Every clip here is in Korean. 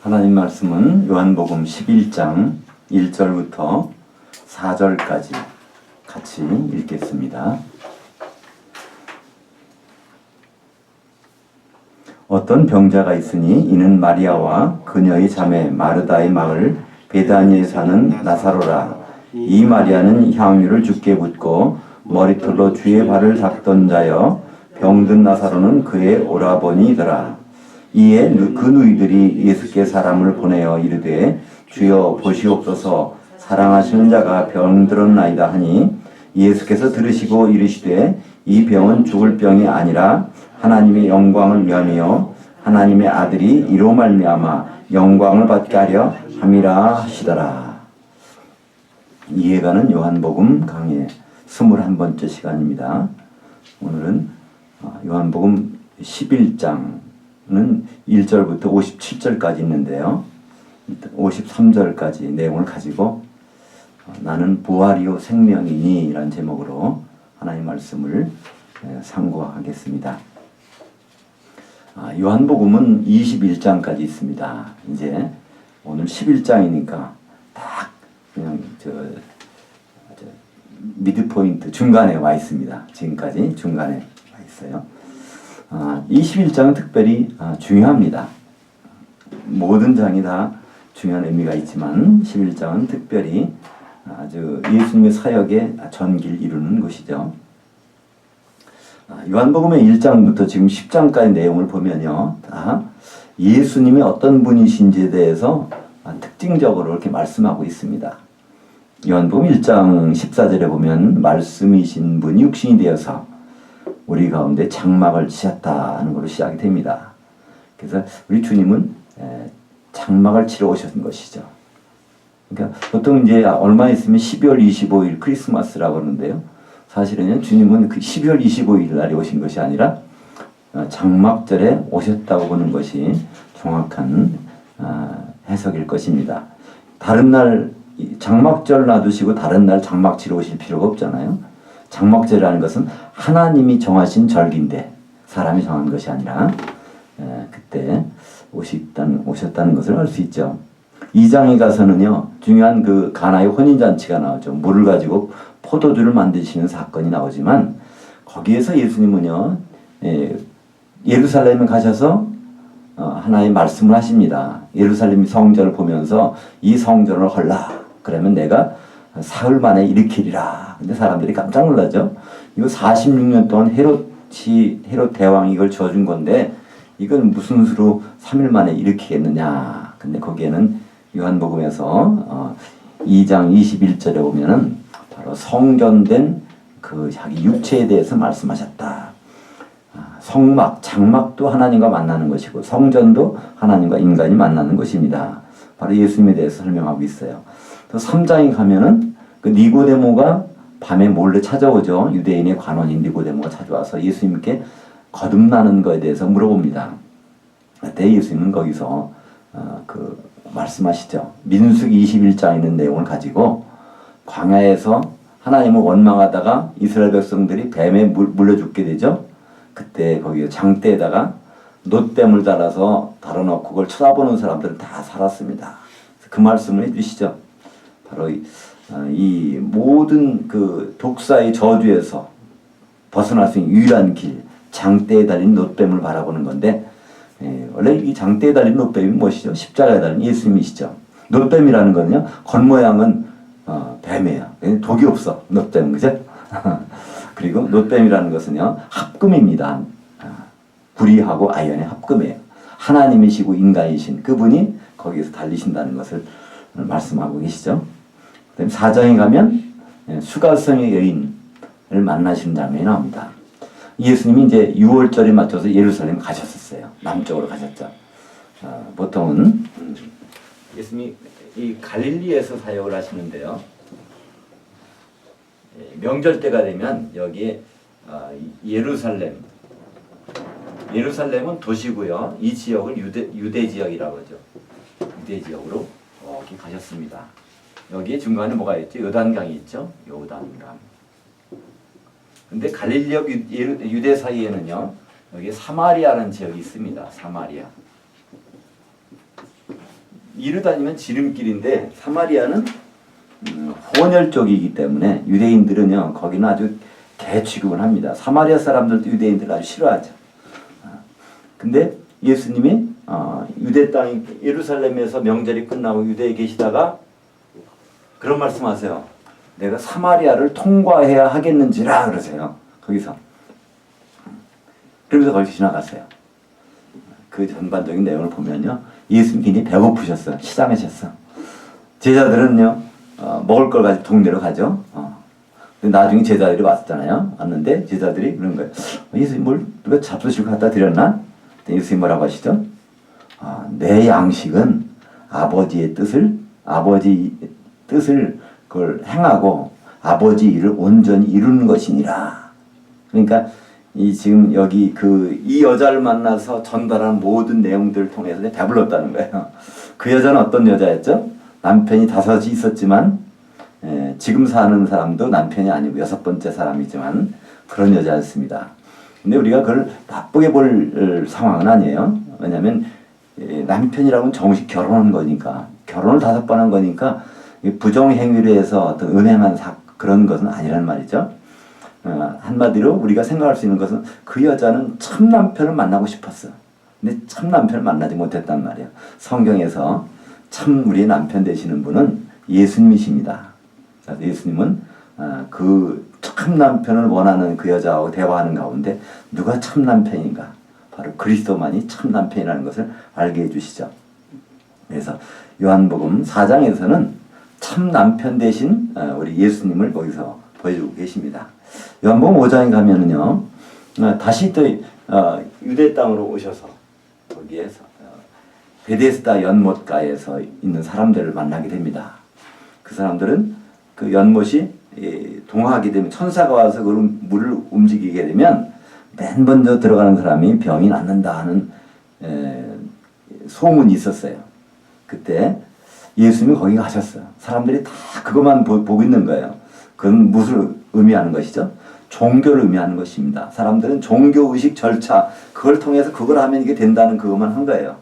하나님 말씀은 요한복음 11장 1절부터 4절까지 같이 읽겠습니다. 어떤 병자가 있으니 이는 마리아와 그녀의 자매 마르다의 마을 베다니에 사는 나사로라. 이 마리아는 향유를 주께 붓고 머리털로 주의 발을 닦던 자여 병든 나사로는 그의 오라버니더라. 이에 그 누이들이 예수께 사람을 보내어 이르되 주여 보시옵소서 사랑하시는 자가 병들었나이다 하니 예수께서 들으시고 이르시되 이 병은 죽을 병이 아니라 하나님의 영광을 위함이요 하나님의 아들이 이로 말미암아 영광을 받게 하려 함이라 하시더라. 이해가는 요한복음 강의 21번째 시간입니다. 오늘은 요한복음 11장은 1절부터 57절까지 있는데요. 53절까지 내용을 가지고 나는 부활이요 생명이니 라는 제목으로 하나님 말씀을 상고하겠습니다. 요한복음은 21장까지 있습니다. 이제 오늘 11장이니까 딱 그냥 미드포인트 중간에 와 있습니다. 지금까지 중간에 와 있어요. 이 11장은 특별히 중요합니다. 모든 장이 다 중요한 의미가 있지만 11장은 특별히 아주 예수님의 사역의 전기를 이루는 것이죠. 요한복음의 1장부터 지금 10장까지 내용을 보면요, 다 예수님이 어떤 분이신지에 대해서 특징적으로 이렇게 말씀하고 있습니다. 요한복음 1장 14절에 보면 말씀이신 분이 육신이 되어서 우리 가운데 장막을 치셨다는 걸로 시작이 됩니다. 그래서 우리 주님은 장막을 치러 오신 것이죠. 그러니까 보통 이제 얼마 있으면 12월 25일 크리스마스라고 하는데요. 사실은 주님은 그 12월 25일 날에 오신 것이 아니라 장막절에 오셨다고 보는 것이 정확한 해석일 것입니다. 다른 날 장막절 놔두시고 다른 날 장막 치러 오실 필요가 없잖아요. 장막절이라는 것은 하나님이 정하신 절기인데 사람이 정한 것이 아니라 그때 오셨다는 것을 알 수 있죠. 2장에 가서는요, 중요한 그 가나의 혼인잔치가 나오죠. 물을 가지고 포도주를 만드시는 사건이 나오지만 거기에서 예수님은요, 예루살렘에 가셔서 하나의 말씀을 하십니다. 예루살렘 성전을 보면서 이 성전을 헐라. 그러면 내가 사흘 만에 일으키리라. 근데 사람들이 깜짝 놀라죠. 이거 46년 동안 헤롯 대왕이 이걸 지어준 건데 이건 무슨 수로 3일 만에 일으키겠느냐. 근데 거기에는 요한복음에서 2장 21절에 보면은 바로 성전된 그 자기 육체에 대해서 말씀하셨다. 성막, 장막도 하나님과 만나는 것이고 성전도 하나님과 인간이 만나는 것입니다. 바로 예수님에 대해서 설명하고 있어요. 또 3장에 가면은 그 니고데모가 밤에 몰래 찾아오죠. 유대인의 관원인 니고데모가 찾아와서 예수님께 거듭나는 것에 대해서 물어봅니다. 그때 예수님은 거기서 말씀하시죠. 민수기 21장에 있는 내용을 가지고 광야에서 하나님을 원망하다가 이스라엘 백성들이 뱀에 물려 죽게 되죠. 그때 거기 장대에다가 놋뱀을 달아서 달아놓고 그걸 쳐다보는 사람들은 다 살았습니다. 그 말씀을 해주시죠. 바로 이 모든 그 독사의 저주에서 벗어날 수 있는 유일한 길, 장대에 달린 놋뱀을 바라보는 건데, 원래 이 장대에 달린 놋뱀이 무엇이죠? 십자가에 달린 예수님이시죠. 놋뱀이라는 거는요, 겉모양은 뱀이에요. 독이 없어, 놋뱀은, 그죠? 그리고 놋뱀이라는 것은요, 합금입니다. 구리하고 아연의 합금이에요. 하나님이시고 인간이신 그분이 거기에서 달리신다는 것을 말씀하고 계시죠. 그다음에 4장에 가면 수가성의 여인을 만나시는 장면이 나옵니다. 예수님이 이제 6월절에 맞춰서 예루살렘 가셨었어요. 남쪽으로 가셨죠. 보통은 예수님이 이 갈릴리에서 사역을 하시는데요. 명절 때가 되면 여기에 예루살렘은 도시고요. 이 지역을 유대 지역이라고 하죠. 유대 지역으로 여기 가셨습니다. 여기에 중간에 뭐가 있죠? 요단강이 있죠. 요단강. 근데 갈릴리와 유대 사이에는요, 여기 사마리아라는 지역이 있습니다. 사마리아. 이루 다니면 지름길인데 사마리아는 혼혈 쪽이기 때문에 유대인들은요 거기는 아주 개취급을 합니다. 사마리아 사람들도 유대인들 아주 싫어하죠. 근데 예수님이 유대 땅 예루살렘에서 명절이 끝나고 유대에 계시다가 그런 말씀하세요. 내가 사마리아를 통과해야 하겠는지라 그러세요. 거기서. 그러면서 거기서 지나갔어요. 그 전반적인 내용을 보면요. 예수님이 굉장히 배고프셨어요. 시장하셨어. 제자들은요. 먹을 걸 가지고 동네로 가죠. 근데 나중에 제자들이 왔잖아요. 왔는데 제자들이 그런 거예요. 예수님 뭘 누가 잡수시고 갖다 드렸나? 예수님 뭐라고 하시죠? 내 양식은 아버지 뜻을 그걸 행하고 아버지 일을 온전히 이루는 것이니라. 그러니까 지금 여기 이 여자를 만나서 전달한 모든 내용들을 통해서 배불렀다는 거예요. 그 여자는 어떤 여자였죠? 남편이 5이 있었지만 지금 사는 사람도 남편이 아니고 6번째 사람이지만 그런 여자였습니다. 근데 우리가 그걸 나쁘게 볼 상황은 아니에요. 왜냐하면 남편이라고는 정식 결혼한 거니까 결혼을 5번 한 거니까 부정행위로 해서 어떤 음행한 그런 것은 아니란 말이죠. 한마디로 우리가 생각할 수 있는 것은 그 여자는 참 남편을 만나고 싶었어. 근데 참 남편을 만나지 못했단 말이에요. 성경에서 참 우리의 남편 되시는 분은 예수님이십니다. 예수님은 그 참 남편을 원하는 그 여자하고 대화하는 가운데 누가 참 남편인가? 바로 그리스도만이 참 남편이라는 것을 알게 해주시죠. 그래서 요한복음 4장에서는 참 남편 대신 우리 예수님을 거기서 보여주고 계십니다. 요한복음 5장에 가면은요, 다시 또 유대 땅으로 오셔서 거기에서 베데스다 연못가에서 있는 사람들을 만나게 됩니다. 그 사람들은 그 연못이 동하게 되면 천사가 와서 그 물을 움직이게 되면 맨 먼저 들어가는 사람이 병이 낫는다 하는 소문이 있었어요. 그때 예수님이 거기 가셨어요. 사람들이 다 그것만 보고 있는 거예요. 그건 무엇을 의미하는 것이죠? 종교를 의미하는 것입니다. 사람들은 종교의식 절차 그걸 통해서 그걸 하면 이게 된다는 그것만 한 거예요.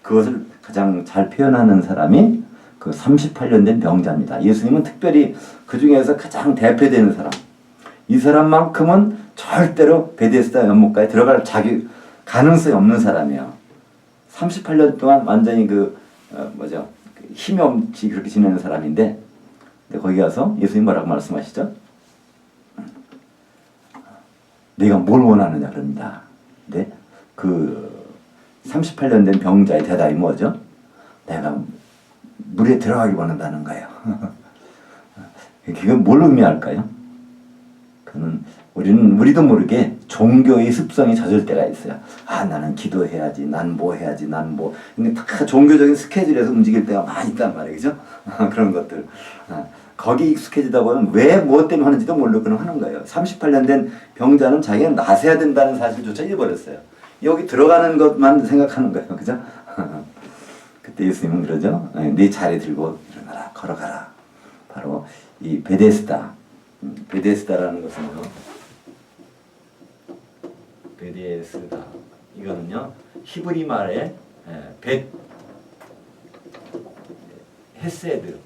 그것을 가장 잘 표현하는 사람이 그 38년 된 병자입니다. 예수님은 특별히 그 중에서 가장 대표되는 사람. 이 사람만큼은 절대로 베데스다 연못가에 들어갈 가능성이 없는 사람이에요. 38년 동안 완전히 힘이 없이 그렇게 지내는 사람인데, 근데 거기 가서 예수님 뭐라고 말씀하시죠? 네가 뭘 원하느냐 그럽니다. 근데 그 38년 된 병자의 대답이 뭐죠? 내가 물에 들어가기 원한다는 거예요. 그게 뭘 의미할까요? 그는 우리도 모르게 종교의 습성이 젖을 때가 있어요. 나는 기도해야지, 난 뭐 해야지, 근데 다 종교적인 스케줄에서 움직일 때가 많이 있단 말이에요. 그죠? 그런 것들. 거기 익숙해지다 보면 왜 무엇 때문에 하는지도 모르고 그냥 하는 거예요. 38년 된 병자는 자기가 나서야 된다는 사실조차 잊어버렸어요. 여기 들어가는 것만 생각하는 거예요. 그죠? 그때 예수님은 그러죠. 네 자리 들고 일어나라, 걸어가라. 바로 이 베데스다라는 것은요. 베데스다. 이거는요. 히브리 말의 헤세드.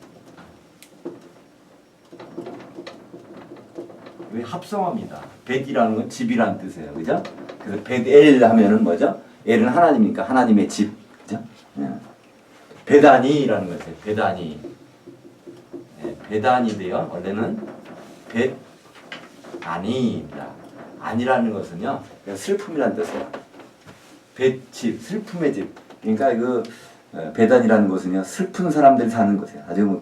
왜 합성어입니다. 벳이라는 건 집이라는 뜻이에요. 그죠? 그래서 벳엘 하면은 뭐죠? 엘은 하나님이니까 하나님의 집. 그죠? 베다니라는 것이에요. 베다니. 베다니인데요. 원래는 벳아니입니다. 아니라는 것은요. 슬픔이라는 뜻이에요. 벳집, 슬픔의 집. 그러니까 베단이라는 곳은요. 슬픈 사람들이 사는 곳이에요. 아주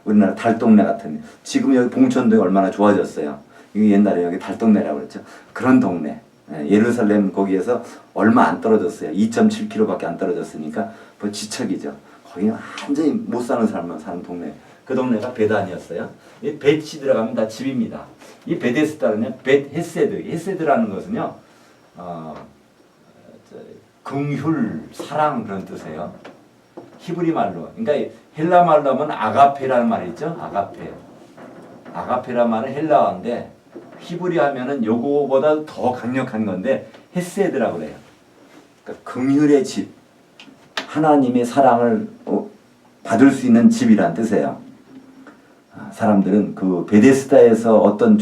우리나라 달동네 같은. 지금 여기 봉천동이 얼마나 좋아졌어요. 이게 옛날에 여기 달동네라고 그랬죠. 그런 동네. 예루살렘 거기에서 얼마 안 떨어졌어요. 2.7km밖에 안 떨어졌으니까 뭐 지척이죠. 거기는 완전히 못 사는 사람만 사는 동네. 그 동네가 베단이었어요. 이 벳이 들어가면 다 집입니다. 이 베데스다는요. 헤세드라는 것은요. 긍휼, 사랑 그런 뜻이에요. 히브리 말로. 그러니까 헬라 말로 하면 아가페라는 말이 있죠. 아가페라는 말은 헬라어인데 히브리 하면은 요거보다 더 강력한 건데 헤세드라고 그래요. 그러니까 긍휼의 집, 하나님의 사랑을 받을 수 있는 집이란 뜻이에요. 사람들은 그 베데스다에서 어떤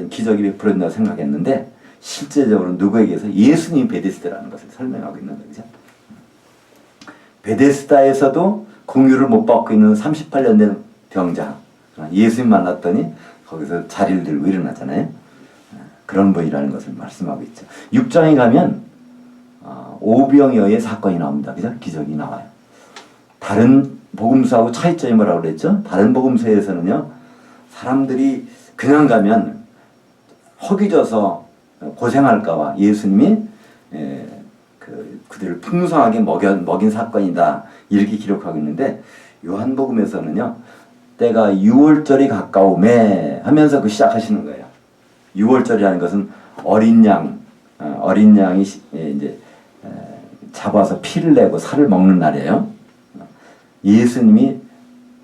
기적이 베풀어진다고 생각했는데 실제적으로 누구에게서 예수님이 베데스다라는 것을 설명하고 있는 거죠. 베데스다에서도 긍휼을 못 받고 있는 38년 된 병자, 예수님 만났더니 거기서 자리를 들고 일어나잖아요. 그런 분이라는 것을 말씀하고 있죠. 6장에 가면 오병이어의 사건이 나옵니다. 그죠? 기적이 나와요. 다른 복음서하고 차이점이 뭐라고 그랬죠? 다른 복음서에서는요, 사람들이 그냥 가면 허기져서 고생할까봐 예수님이 그들을 풍성하게 먹인 사건이다, 이렇게 기록하고 있는데, 요한복음에서는요, 때가 6월절이 가까우매 하면서 시작하시는 거예요. 6월절이라는 것은 어린 양이 이제 잡아서 피를 내고 살을 먹는 날이에요. 예수님이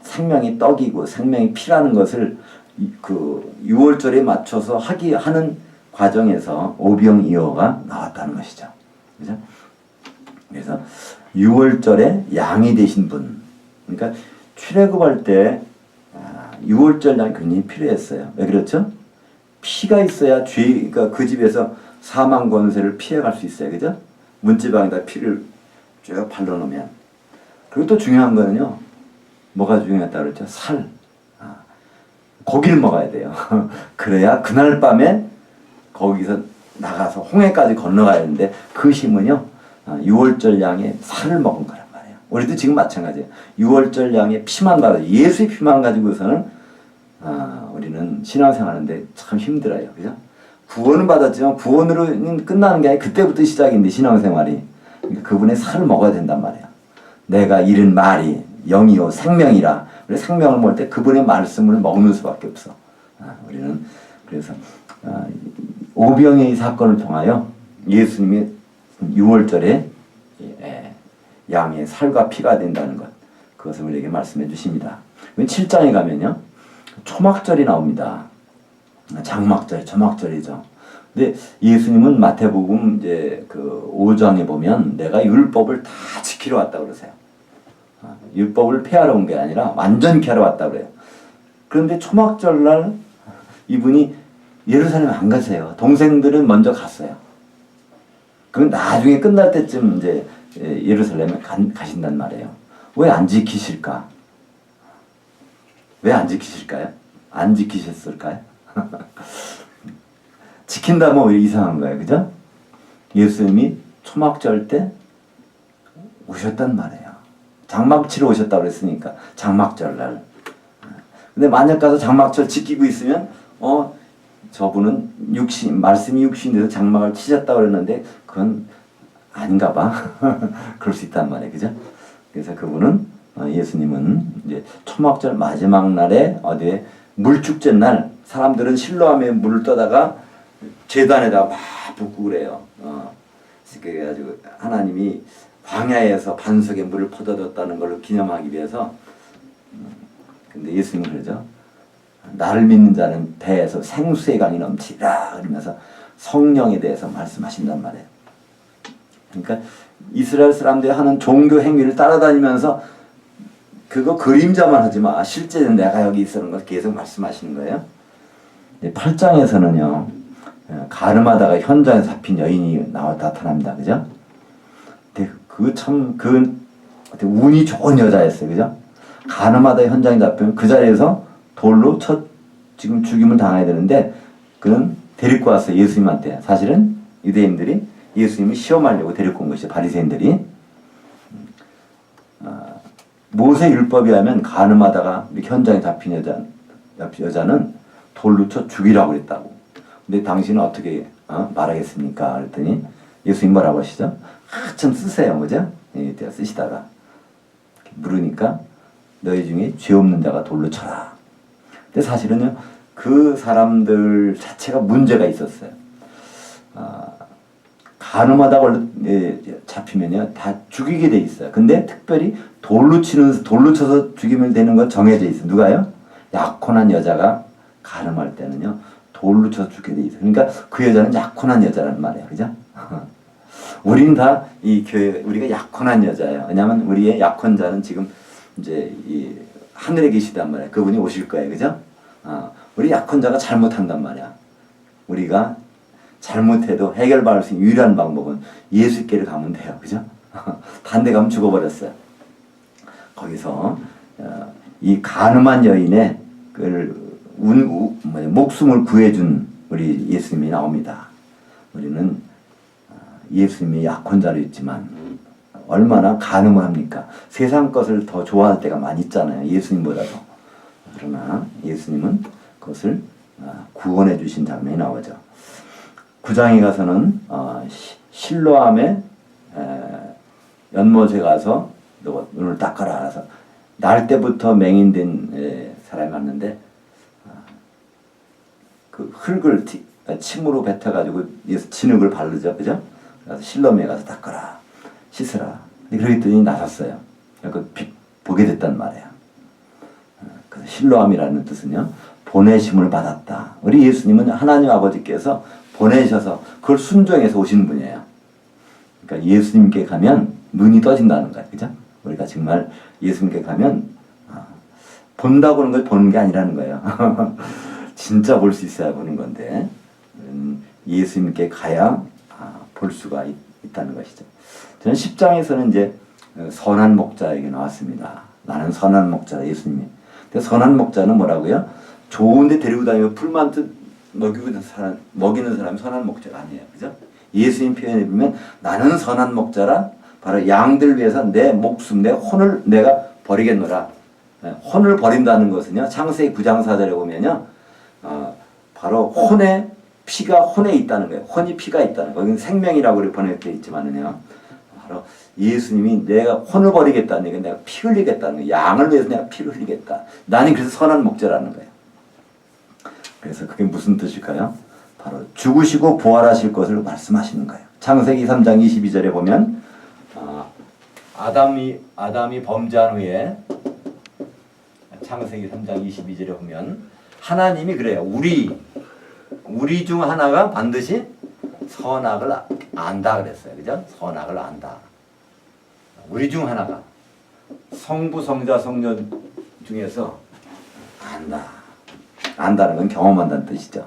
생명이 떡이고 생명이 피라는 것을 그 6월절에 맞춰서 하는 과정에서 오병이어가 나왔다는 것이죠. 그죠? 그래서 6월절에 양이 되신 분, 그러니까 출애굽할 때 6월절 양이 굉장히 필요했어요. 왜 그렇죠? 피가 있어야 그러니까 그 집에서 사망 권세를 피해갈 수 있어요. 그죠? 문지방에다 피를 쭉 발라놓으면. 그리고 또 중요한 거는요, 뭐가 중요하다 그랬죠? 살. 고기를 먹어야 돼요. 그래야 그날 밤에 거기서 나가서 홍해까지 건너가야 하는데, 그 힘은요, 6월절 양의 살을 먹은 거란 말이에요. 우리도 지금 마찬가지예요. 6월절 양의 피만 가지고, 예수의 피만 가지고서는 우리는 신앙생활하는데 참 힘들어요. 그죠? 구원은 받았지만 구원으로는 끝나는 게 아니라 그때부터 시작인데, 신앙생활이. 그러니까 그분의 살을 먹어야 된단 말이에요. 내가 잃은 말이 영이요 생명이라. 우리 생명을 먹을 때 그분의 말씀을 먹는 수밖에 없어. 우리는 그래서 오병이의 사건을 통하여 예수님이 6월절에 양의 살과 피가 된다는 것, 그것을 우리에게 말씀해 주십니다. 7장에 가면요, 초막절이 나옵니다. 장막절, 초막절이죠. 근데 예수님은 마태복음 이제 그 5장에 보면 내가 율법을 다 지키러 왔다 그러세요. 율법을 폐하러 온 게 아니라 완전히 하러 왔다 그래요. 그런데 초막절날 이분이 예루살렘 안 가세요. 동생들은 먼저 갔어요. 그럼 나중에 끝날 때쯤 이제 예루살렘에 가신단 말이에요. 왜 안 지키실까? 왜 안 지키실까요? 안 지키셨을까요? 지킨다면 오히려 이상한 거예요. 그죠? 예수님이 초막절 때 오셨단 말이에요. 장막 치러 오셨다고 그랬으니까, 장막절 날. 근데 만약 가서 장막절 지키고 있으면 저분은 말씀이 육신이 돼서 장막을 치셨다고 그랬는데 그건 아닌가 봐. 그럴 수 있단 말이에요. 그죠? 그래서 그분은, 예수님은 이제 초막절 마지막 날에 어디에 물축제 날, 사람들은 실로암에 물을 떠다가 제단에다가 막 붓고 그래요. 그래가지고 하나님이 광야에서 반석에 물을 퍼다줬다는 걸 기념하기 위해서. 근데 예수님은 그러죠. 나를 믿는 자는 배에서 생수의 강이 넘치리라 그러면서 성령에 대해서 말씀하신단 말이에요. 그러니까 이스라엘 사람들이 하는 종교 행위를 따라다니면서 그거 그림자만 하지 마, 실제는 내가 여기 있었는 걸 계속 말씀하시는 거예요. 8장에서는요, 가늠하다가 현장에 잡힌 여인이 나타납니다. 그죠? 근데 운이 좋은 여자였어요. 그죠? 가늠하다 현장에 잡히면 그 자리에서 돌로 지금 죽임을 당해야 되는데, 그는 데리고 왔어요. 예수님한테. 사실은 유대인들이 예수님을 시험하려고 데리고 온 것이죠. 바리새인들이. 모세 율법에 하면 가늠하다가 이렇게 현장에 잡힌 여자는 돌로 쳐 죽이라고 그랬다고. 근데 당신은 어떻게 말하겠습니까? 그랬더니 예수님 뭐라고 하시죠? 한참 쓰세요. 그죠? 쓰시다가 물으니까 너희 중에 죄 없는 자가 돌로 쳐라. 근데 사실은요, 그 사람들 자체가 문제가 있었어요. 가늠하다가 잡히면요, 다 죽이게 돼 있어요. 근데 특별히 돌로 쳐서 죽이면 되는 건 정해져 있어요. 누가요? 약혼한 여자가 가늠할 때는요, 돌로 쳐서 죽게 돼 있어요. 그러니까 그 여자는 약혼한 여자라는 말이에요. 그죠? 우린 다 이 교회 우리가 약혼한 여자예요. 왜냐하면 우리의 약혼자는 지금 이제 이 하늘에 계시단 말이야. 그분이 오실 거예요, 그죠? 우리 약혼자가 잘못한단 말이야. 우리가 잘못해도 해결받을 수 있는 유일한 방법은 예수께를 가면 돼요, 그죠? 반대 가면 죽어버렸어요. 거기서 이 가늠한 여인의 목숨을 구해준 우리 예수님이 나옵니다. 우리는 예수님이 약혼자로 있지만 얼마나 간음을 합니까? 세상 것을 더 좋아할 때가 많이 있잖아요. 예수님보다도. 그러나 예수님은 그것을 구원해 주신 장면이 나오죠. 9장에 가서는 실로암에 연못에 가서 너 눈을 닦아라 해서 날 때부터 맹인된 사람이 왔는데 그 흙을 침으로 뱉어가지고 진흙을 바르죠, 그죠? 그래서 실로암에 가서 닦아라, 씻으라. 그러더니 나섰어요. 그 보게 됐단 말이에요. 그래서 실로암이라는 뜻은요, 보내심을 받았다. 우리 예수님은 하나님 아버지께서 보내셔서 그걸 순종해서 오신 분이에요. 그러니까 예수님께 가면 눈이 떠진다는 거예요, 그죠? 우리가 정말 예수님께 가면 본다고 하는 걸 보는 게 아니라는 거예요. 진짜 볼 수 있어야 보는 건데 예수님께 가야 볼 수가 있다는 것이죠. 저는 10장에서는 이제 선한 목자에게 나왔습니다. 나는 선한 목자라, 예수님이. 근데 선한 목자는 뭐라고요? 좋은데 데리고 다니며 풀만 먹이는 사람이 선한 목자가 아니에요, 그죠? 예수님 표현해 보면 나는 선한 목자라, 바로 양들 위해서 내 목숨, 내 혼을 내가 버리겠노라. 혼을 버린다는 것은요, 창세기 9장 4절에 보면요, 바로 혼의 피가 혼에 있다는 거예요. 혼이 피가 있다는 거예요. 여기는 생명이라고 이렇게 번역되어 있지만은요, 바로 예수님이 내가 혼을 버리겠다는 얘기는 내가 피 흘리겠다는 거예요. 양을 위해서 내가 피를 흘리겠다. 나는 그래서 선한 목자라는 거예요. 그래서 그게 무슨 뜻일까요? 바로 죽으시고 부활하실 것을 말씀하시는 거예요. 창세기 3장 22절에 보면 아담이 범죄한 후에 창세기 3장 22절에 보면 하나님이 그래요. 우리 중 하나가 반드시 선악을 안다 그랬어요. 그죠? 선악을 안다. 우리 중 하나가 성부, 성자, 성령 중에서 안다. 안다는 건 경험한다는 뜻이죠.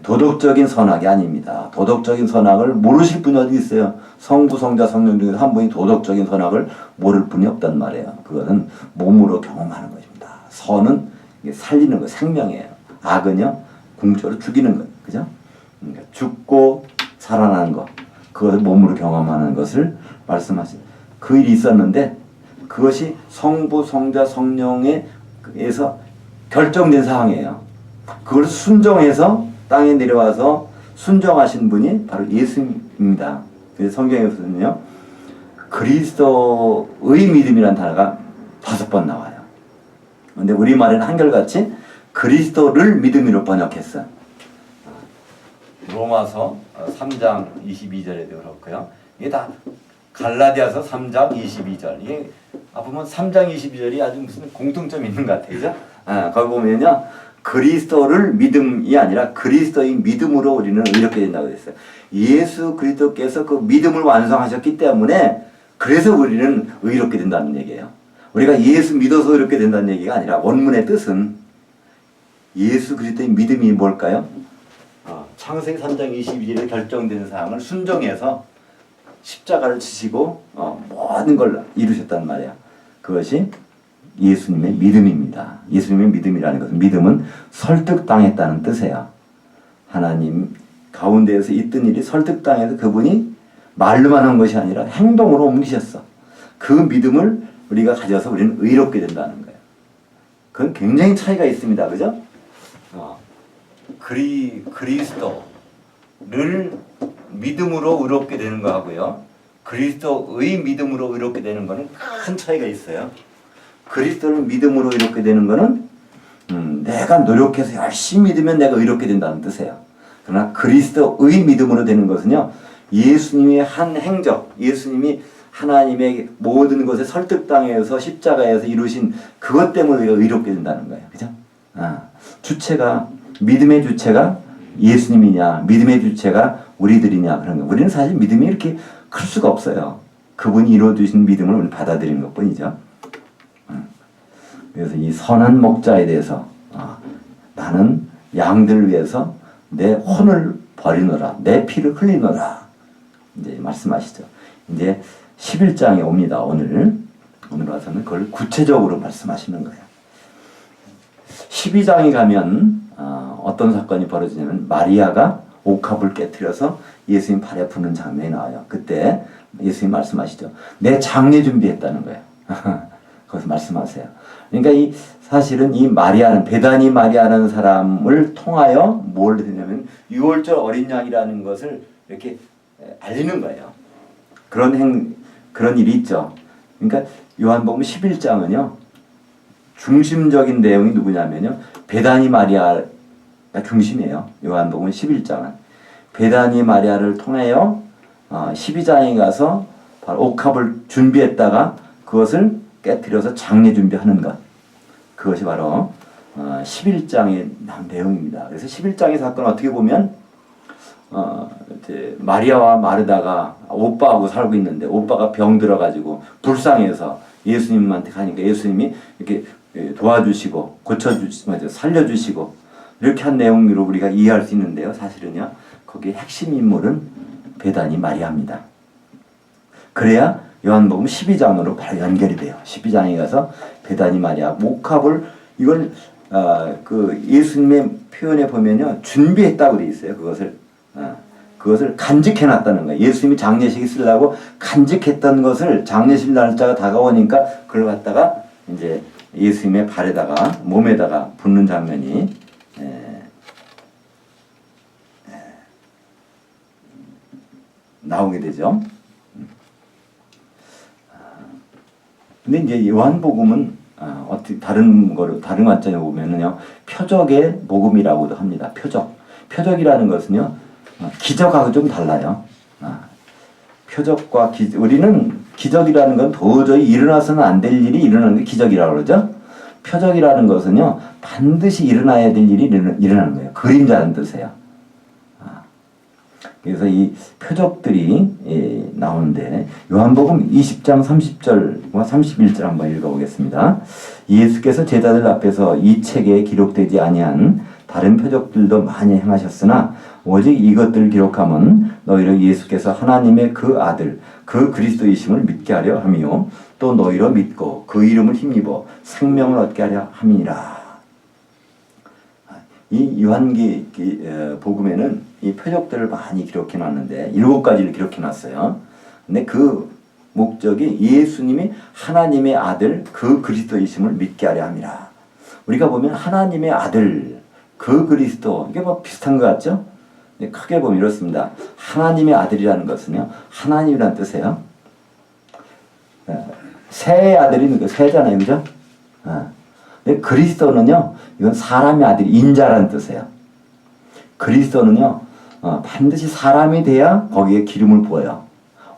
도덕적인 선악이 아닙니다. 도덕적인 선악을 모르실 분이 어디 있어요? 성부, 성자, 성령 중에서 한 분이 도덕적인 선악을 모를 분이 없단 말이에요. 그것은 몸으로 경험하는 것입니다. 선은 살리는 거, 생명이에요. 악은요, 궁적으로 죽이는 것, 그죠? 그러니까 죽고 살아나는 것, 그것을 몸으로 경험하는 것을 말씀하시죠. 그 일이 있었는데 그것이 성부, 성자, 성령에서 결정된 사항이에요. 그걸 순종해서 땅에 내려와서 순종하신 분이 바로 예수님입니다. 그래서 성경에서는요, 그리스도의 믿음이라는 단어가 5번 나와요. 근데 우리말에는 한결같이 그리스도를 믿음으로 번역했어요. 로마서 3장 22절에도 그렇고요. 이게 다 갈라디아서 3장 22절. 이게 보면 3장 22절이 아주 무슨 공통점이 있는 것 같아요. 그죠? 거기 보면요, 그리스도를 믿음이 아니라 그리스도의 믿음으로 우리는 의롭게 된다고 했어요. 예수 그리스도께서 그 믿음을 완성하셨기 때문에 그래서 우리는 의롭게 된다는 얘기예요. 우리가 예수 믿어서 의롭게 된다는 얘기가 아니라 원문의 뜻은 예수 그리스도의 믿음이 뭘까요? 창세기 3장 22절에 결정된 사항을 순종해서 십자가를 지시고 모든 걸 이루셨단 말이야. 그것이 예수님의 믿음입니다. 예수님의 믿음이라는 것은, 믿음은 설득당했다는 뜻이에요. 하나님 가운데에서 있던 일이 설득당해서 그분이 말로만 한 것이 아니라 행동으로 옮기셨어. 그 믿음을 우리가 가져서 우리는 의롭게 된다는 거예요. 그건 굉장히 차이가 있습니다. 그죠? 그리스도를 믿음으로 의롭게 되는 거하고요, 그리스도의 믿음으로 의롭게 되는 거는 큰 차이가 있어요. 그리스도를 믿음으로 의롭게 되는 거는 내가 노력해서 열심히 믿으면 내가 의롭게 된다는 뜻이에요. 그러나 그리스도의 믿음으로 되는 것은요, 예수님의 한 행적, 예수님이 하나님의 모든 것에 설득당해서 십자가에서 이루신 그것 때문에 우리가 의롭게 된다는 거예요. 그죠? 주체가, 믿음의 주체가 예수님이냐, 믿음의 주체가 우리들이냐 그런 거. 우리는 사실 믿음이 이렇게 클 수가 없어요. 그분이 이루어주신 믿음을 우리 받아들이는 것뿐이죠. 그래서 이 선한 목자에 대해서 나는 양들을 위해서 내 혼을 버리노라, 내 피를 흘리노라 이제 말씀하시죠. 이제 11장에 옵니다. 오늘 와서는 그걸 구체적으로 말씀하시는 거예요. 12장에 가면 어떤 사건이 벌어지냐면 마리아가 옥합을 깨뜨려서 예수님 발에 부는 장면이 나와요. 그때 예수님 말씀하시죠. 내 장례 준비했다는 거예요. 거기서 말씀하세요. 그러니까 이 사실은 이 마리아는 베다니 마리아라는 사람을 통하여 뭘 했냐면 유월절 어린 양이라는 것을 이렇게 알리는 거예요. 그런 일이 있죠. 그러니까 요한복음 11장은요. 중심적인 내용이 누구냐면요. 베다니 마리아가 중심이에요. 요한복음 11장은. 베다니 마리아를 통하여 12장에 가서 바로 옥합을 준비했다가 그것을 깨뜨려서 장례 준비하는 것. 그것이 바로 11장의 내용입니다. 그래서 11장의 사건은 어떻게 보면 이제 마리아와 마르다가 오빠하고 살고 있는데 오빠가 병 들어가지고 불쌍해서 예수님한테 가니까 예수님이 이렇게 도와주시고 고쳐주시고 살려주시고 이렇게 한 내용으로 우리가 이해할 수 있는데요. 사실은요. 거기에 핵심 인물은 베다니 마리아입니다. 그래야 요한복음 12장으로 바로 연결이 돼요. 12장에 가서 베다니 마리아 옥합을 이걸 그 예수님의 표현에 보면요. 준비했다고 돼 있어요. 그것을 간직해 놨다는 거예요. 예수님이 장례식에 쓰려고 간직했던 것을 장례식 날짜가 다가오니까 그걸 갖다가 이제 예수님의 발에다가 몸에다가 붓는 장면이 나오게 되죠. 근데 이제 요한복음은 어떻게 다른 관점에 보면은요 표적의 복음이라고도 합니다. 표적이라는 것은요 기적하고 좀 달라요. 표적과 우리는 기적이라는 건 도저히 일어나서는 안 될 일이 일어나는 게 기적이라고 그러죠. 표적이라는 것은요 반드시 일어나야 될 일이 일어나는 거예요. 그림자는 뜻이에요. 그래서 이 표적들이 나오는데 요한복음 20장 30절과 31절 한번 읽어보겠습니다. 예수께서 제자들 앞에서 이 책에 기록되지 아니한 다른 표적들도 많이 행하셨으나 오직 이것들을 기록함은 너희를 예수께서 하나님의 그 아들 그 그리스도이심을 믿게 하려 함이요 또 너희로 믿고 그 이름을 힘입어 생명을 얻게 하려 함이니라. 이 요한기 복음에는 이 표적들을 많이 기록해 놨는데 7가지를 기록해 놨어요. 근데 그 목적이 예수님이 하나님의 아들 그 그리스도이심을 믿게 하려 함이라. 우리가 보면 하나님의 아들 그 그리스도 이게 뭐 비슷한 것 같죠? 크게 보면 이렇습니다. 하나님의 아들이라는 것은요. 하나님이라는 뜻이에요. 새의 아들이 새잖아요. 그죠? 그리스도는요. 이건 사람의 아들이 인자라는 뜻이에요. 그리스도는요. 반드시 사람이 돼야 거기에 기름을 부어요.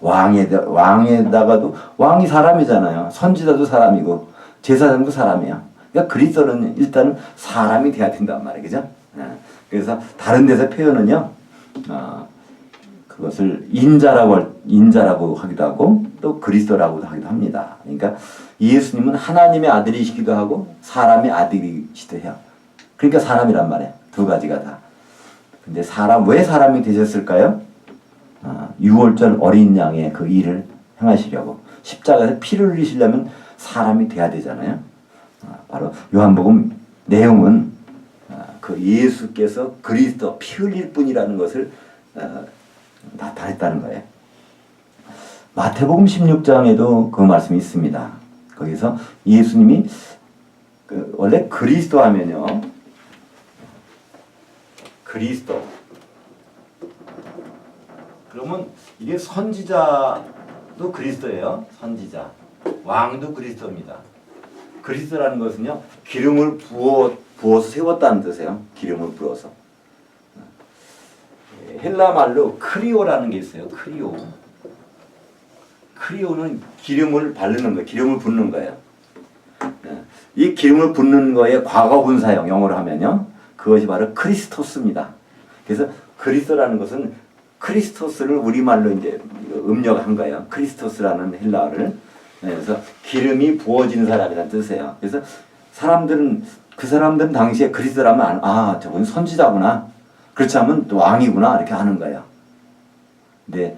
왕에다가도 왕이 사람이잖아요. 선지자도 사람이고 제사장도 사람이에요. 그러니까 그리스도는 일단은 사람이 돼야 된단 말이에요. 그죠? 그래서 다른 데서 표현은요. 그것을 인자라고 하기도 하고 또 그리스도라고도 하기도 합니다. 그러니까 예수님은 하나님의 아들이시기도 하고 사람의 아들이시기도 해요. 그러니까 사람이란 말이에요. 두 가지가 다. 근데 왜 사람이 되셨을까요? 유월절 어린 양의 그 일을 행하시려고 십자가에서 피를 흘리시려면 사람이 돼야 되잖아요. 바로 요한복음 내용은 그 예수께서 그리스도 피 흘릴 뿐이라는 것을 나타냈다는 거예요. 마태복음 16장에도 그 말씀이 있습니다. 거기서 예수님이 원래 그리스도 하면요. 그리스도 그러면 이게 선지자도 그리스도예요. 선지자. 왕도 그리스도입니다. 그리스도라는 것은요. 기름을 부어서 세웠다는 뜻이에요. 기름을 부어서. 헬라 말로 크리오라는 게 있어요. 크리오는 기름을 바르는 거예요. 기름을 붓는 거예요. 이 기름을 붓는 거에 과거 분사형 영어로 하면요. 그것이 바로 크리스토스입니다. 그래서 그리스도라는 것은 크리스토스를 우리말로 이제 음력한 거예요. 크리스토스라는 헬라어를. 그래서 기름이 부어지는 사람이라는 뜻이에요. 그래서 그 사람들은 당시에 그리스도라면 저분 선지자구나. 그렇지 않으면 또 왕이구나 이렇게 하는 거예요. 근데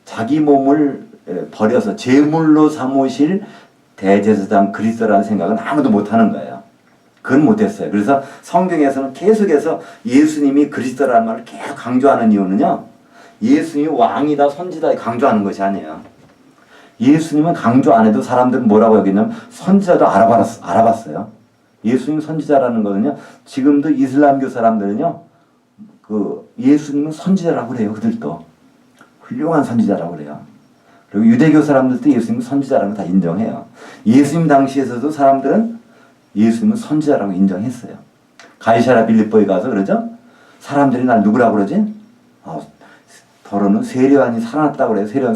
자기 몸을 버려서 제물로 삼으실 대제사장 그리스도라는 생각은 아무도 못하는 거예요. 그건 못했어요. 그래서 성경에서는 계속해서 예수님이 그리스도라는 말을 계속 강조하는 이유는요. 예수님이 왕이다 선지다 강조하는 것이 아니에요. 예수님은 강조 안 해도 사람들은 뭐라고 여기냐면 선지자도 알아봤어요. 예수님 선지자라는 거는요. 지금도 이슬람교 사람들은요. 예수님은 선지자라고 그래요. 그들도. 훌륭한 선지자라고 그래요. 그리고 유대교 사람들도 예수님은 선지자라는 거 다 인정해요. 예수님 당시에서도 사람들은 예수님은 선지자라고 인정했어요. 가이사랴 빌립보에 가서 그러죠. 사람들이 날 누구라고 그러지? 더러는 세례요한이 살아났다고 그래요. 세례요한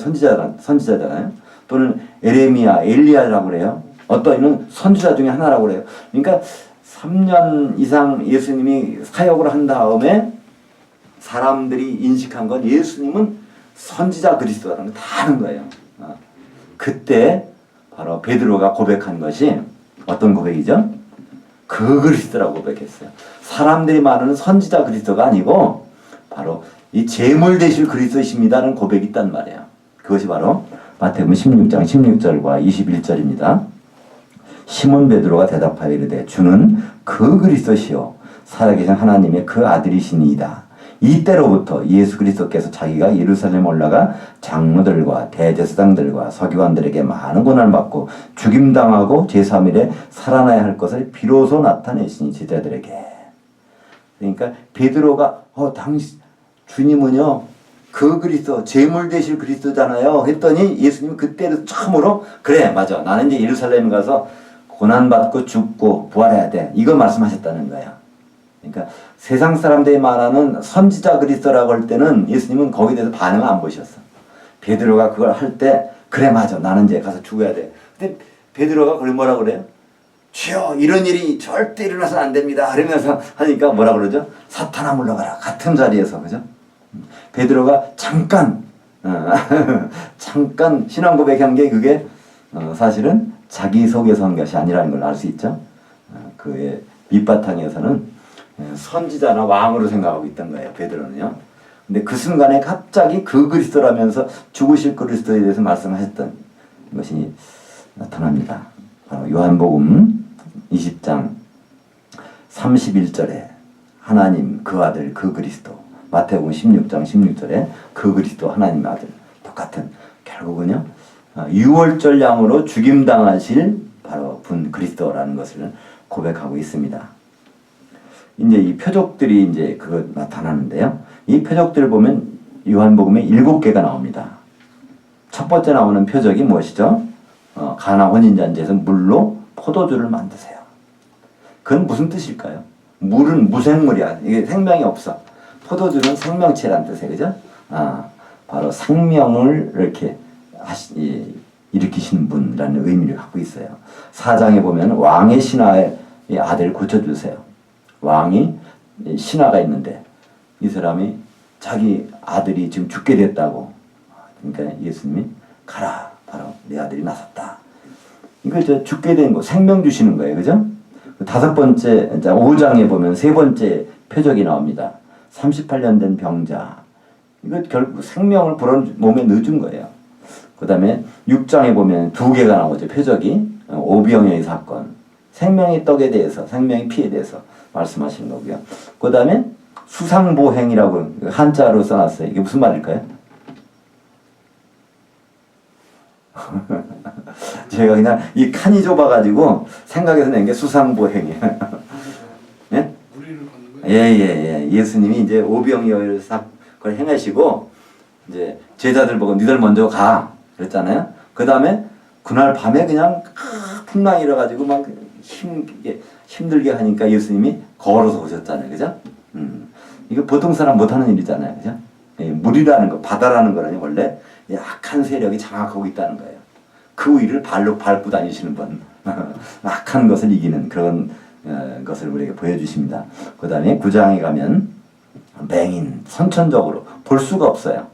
선지자잖아요. 또는 에레미야, 엘리야라고 그래요. 어떤 이는 선지자 중에 하나라고 그래요. 그러니까 3년 이상 예수님이 사역을 한 다음에 사람들이 인식한 건 예수님은 선지자 그리스도라는 거 다 아는 거예요. 그때 바로 베드로가 고백한 것이 어떤 고백이죠? 그 그리스도라고 고백했어요. 사람들이 말하는 선지자 그리스도가 아니고 바로 이 제물 되실 그리스도이십니다는 고백이 있단 말이에요. 그것이 바로 마태복음 16장 16절과 21절입니다. 시몬 베드로가 대답하여 이르되 주는 그 그리스도시요 살아계신 하나님의 그 아들이시니이다. 이때로부터 예수 그리스도께서 자기가 예루살렘 올라가 장로들과 대제사장들과 서기관들에게 많은 고난을 받고 죽임당하고 제3일에 살아나야 할 것을 비로소 나타내시니 제자들에게. 그러니까 베드로가 주님은요 그 그리스도 제물 되실 그리스도잖아요 했더니 예수님이 그때로 처음으로 그래 맞아 나는 이제 예루살렘에 가서 고난받고 죽고 부활해야 돼 이거 말씀하셨다는 거예요. 그러니까 세상 사람들이 말하는 선지자 그리스도라고 할 때는 예수님은 거기에 대해서 반응을 안 보셨어. 베드로가 그걸 할 때 그래 맞아 나는 이제 가서 죽어야 돼. 근데 베드로가 그걸 뭐라고 그래요? 주여 이런 일이 절대 일어나서는 안 됩니다. 그러면서 하니까 뭐라 그러죠? 사탄아 물러가라. 같은 자리에서 그죠? 베드로가 잠깐 신앙 고백한 게 그게 사실은 자기 속에서 한 것이 아니라는 걸 알 수 있죠. 그의 밑바탕에서는 선지자나 왕으로 생각하고 있던 거예요. 베드로는요. 근데 그 순간에 갑자기 그 그리스도라면서 죽으실 그리스도에 대해서 말씀하셨던 것이 나타납니다. 바로 요한복음 20장 31절에 하나님 그 아들 그 그리스도 마태복음 16장 16절에 그 그리스도 하나님의 아들 똑같은 결국은요 6월절 양으로 죽임당하실 바로 분 그리스도라는 것을 고백하고 있습니다. 이제 이 표적들이 이제 그거 나타나는데요. 이 표적들을 보면 요한복음에 7개가 나옵니다. 첫 번째 나오는 표적이 무엇이죠? 가나 혼인잔치에서 물로 포도주를 만드세요. 그건 무슨 뜻일까요? 물은 무생물이야. 이게 생명이 없어. 포도주는 생명체란 뜻이에요. 그죠? 바로 생명을 이렇게 일으키시는 분이라는 의미를 갖고 있어요. 4장에 보면 왕의 신하의 아들을 고쳐주세요. 왕이 신하가 있는데 이 사람이 자기 아들이 지금 죽게 됐다고. 그러니까 예수님이 가라. 바로 내 아들이 나섰다. 이거 죽게 된 거 생명 주시는 거예요. 그죠? 5번째 5장에 보면 3번째 표적이 나옵니다. 38년 된 병자. 이거 결국 생명을 몸에 넣어준 거예요. 그 다음에 6장에 보면 2개가 나오죠. 표적이 오병이어의 사건. 생명의 떡에 대해서 생명의 피에 대해서 말씀하신 거고요. 그 다음에 수상보행이라고 한자로 써놨어요. 이게 무슨 말일까요? 제가 그냥 이 칸이 좁아가지고 생각해서 낸 게 수상보행이에요. 예? 예. 예수님이 이제 오병이어의 사건을 행하시고 이제 제자들 보고 니들 먼저 가 그랬잖아요. 그 다음에 그날 밤에 그냥 풍랑이 일어가지고 막 힘들게 하니까 예수님이 걸어서 오셨잖아요. 그죠? 이거 보통 사람 못하는 일이잖아요. 그죠? 예, 물이라는 거, 바다라는 거는 원래 약한 세력이 장악하고 있다는 거예요. 그 위를 발로 밟고 다니시는 분. 악한 것을 이기는 그런 것을 우리에게 보여주십니다. 그 다음에 9장에 가면 맹인, 선천적으로 볼 수가 없어요.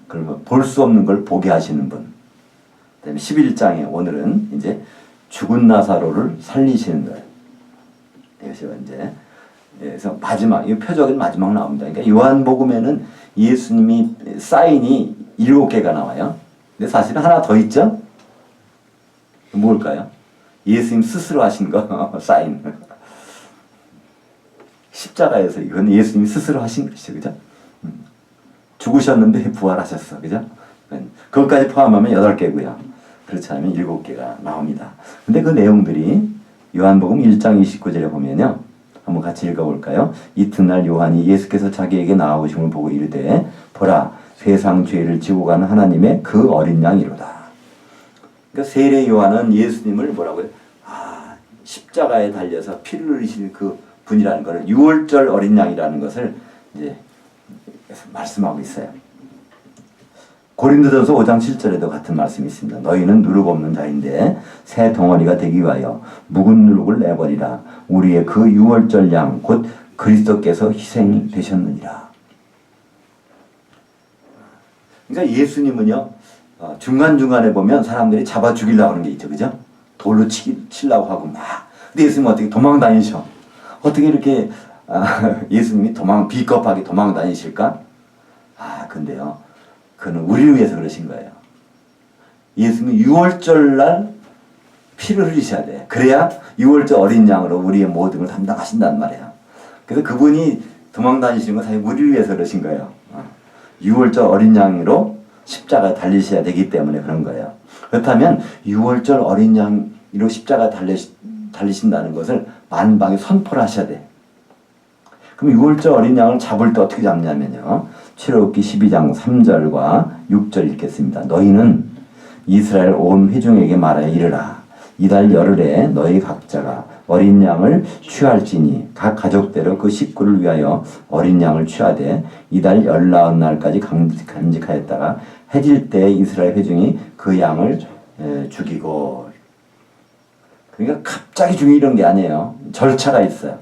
그러면 볼 수 없는 걸 보게 하시는 분. 그다음에 11장에 오늘은 이제 죽은 나사로를 살리시는 거예요. 이것이 이제 그래서 마지막 이 표적은 마지막 나옵니다. 그러니까 요한복음에는 예수님이 사인이 7개가 나와요. 근데 사실은 하나 더 있죠? 뭘까요? 예수님 스스로 하신 거 사인. 십자가에서 이건 예수님이 스스로 하신 것이죠, 그죠? 죽으셨는데 부활하셨어, 그죠? 그것까지 포함하면 8개고요. 그렇지 않으면 7개가 나옵니다. 근데 그 내용들이 요한복음 1장 29절에 보면요. 한번 같이 읽어볼까요? 이튿날 요한이 예수께서 자기에게 나아오심을 보고 이르되 보라 세상 죄를 지고 가는 하나님의 그 어린 양이로다. 그러니까 세례 요한은 예수님을 뭐라고요? 십자가에 달려서 피를 흘리실 그 분이라는 것을 6월절 어린 양이라는 것을 이제 말씀하고 있어요. 고린도전서 5장 7절에도 같은 말씀이 있습니다. 너희는 누룩 없는 자인데 새 덩어리가 되기 위하여 묵은 누룩을 내버리라. 우리의 그 6월절 양 곧 그리스도께서 희생되셨느니라. 그러니까 예수님은요 중간중간에 보면 사람들이 잡아 죽이려고 하는 게 있죠, 그죠? 돌로 치려고 하고 막. 근데 예수님은 어떻게 도망 다니셔? 어떻게 이렇게 예수님이 비겁하게 도망 다니실까? 근데요 그는 우리를 위해서 그러신 거예요. 예수님이 6월절 날 피를 흘리셔야 돼. 그래야 6월절 어린 양으로 우리의 모든 걸 담당하신단 말이에요. 그래서 그분이 도망 다니시는 건 사실 우리를 위해서 그러신 거예요. 6월절 어린 양으로 십자가에 달리셔야 되기 때문에 그런 거예요. 그렇다면 6월절 어린 양으로 십자가에 달리신다는 것을 만방에 선포를 하셔야 돼. 그럼 6월절 어린 양을 잡을 때 어떻게 잡냐면요. 출애굽기 12장 3절과 6절 읽겠습니다. 너희는 이스라엘 온 회중에게 말하여 이르라. 이달 열흘에 너희 각자가 어린 양을 취할지니 각 가족대로 그 식구를 위하여 어린 양을 취하되 이달 19날까지 간직하였다가 해질 때 이스라엘 회중이 그 양을 죽이고. 그러니까 갑자기 죽이는 이런 게 아니에요. 절차가 있어요.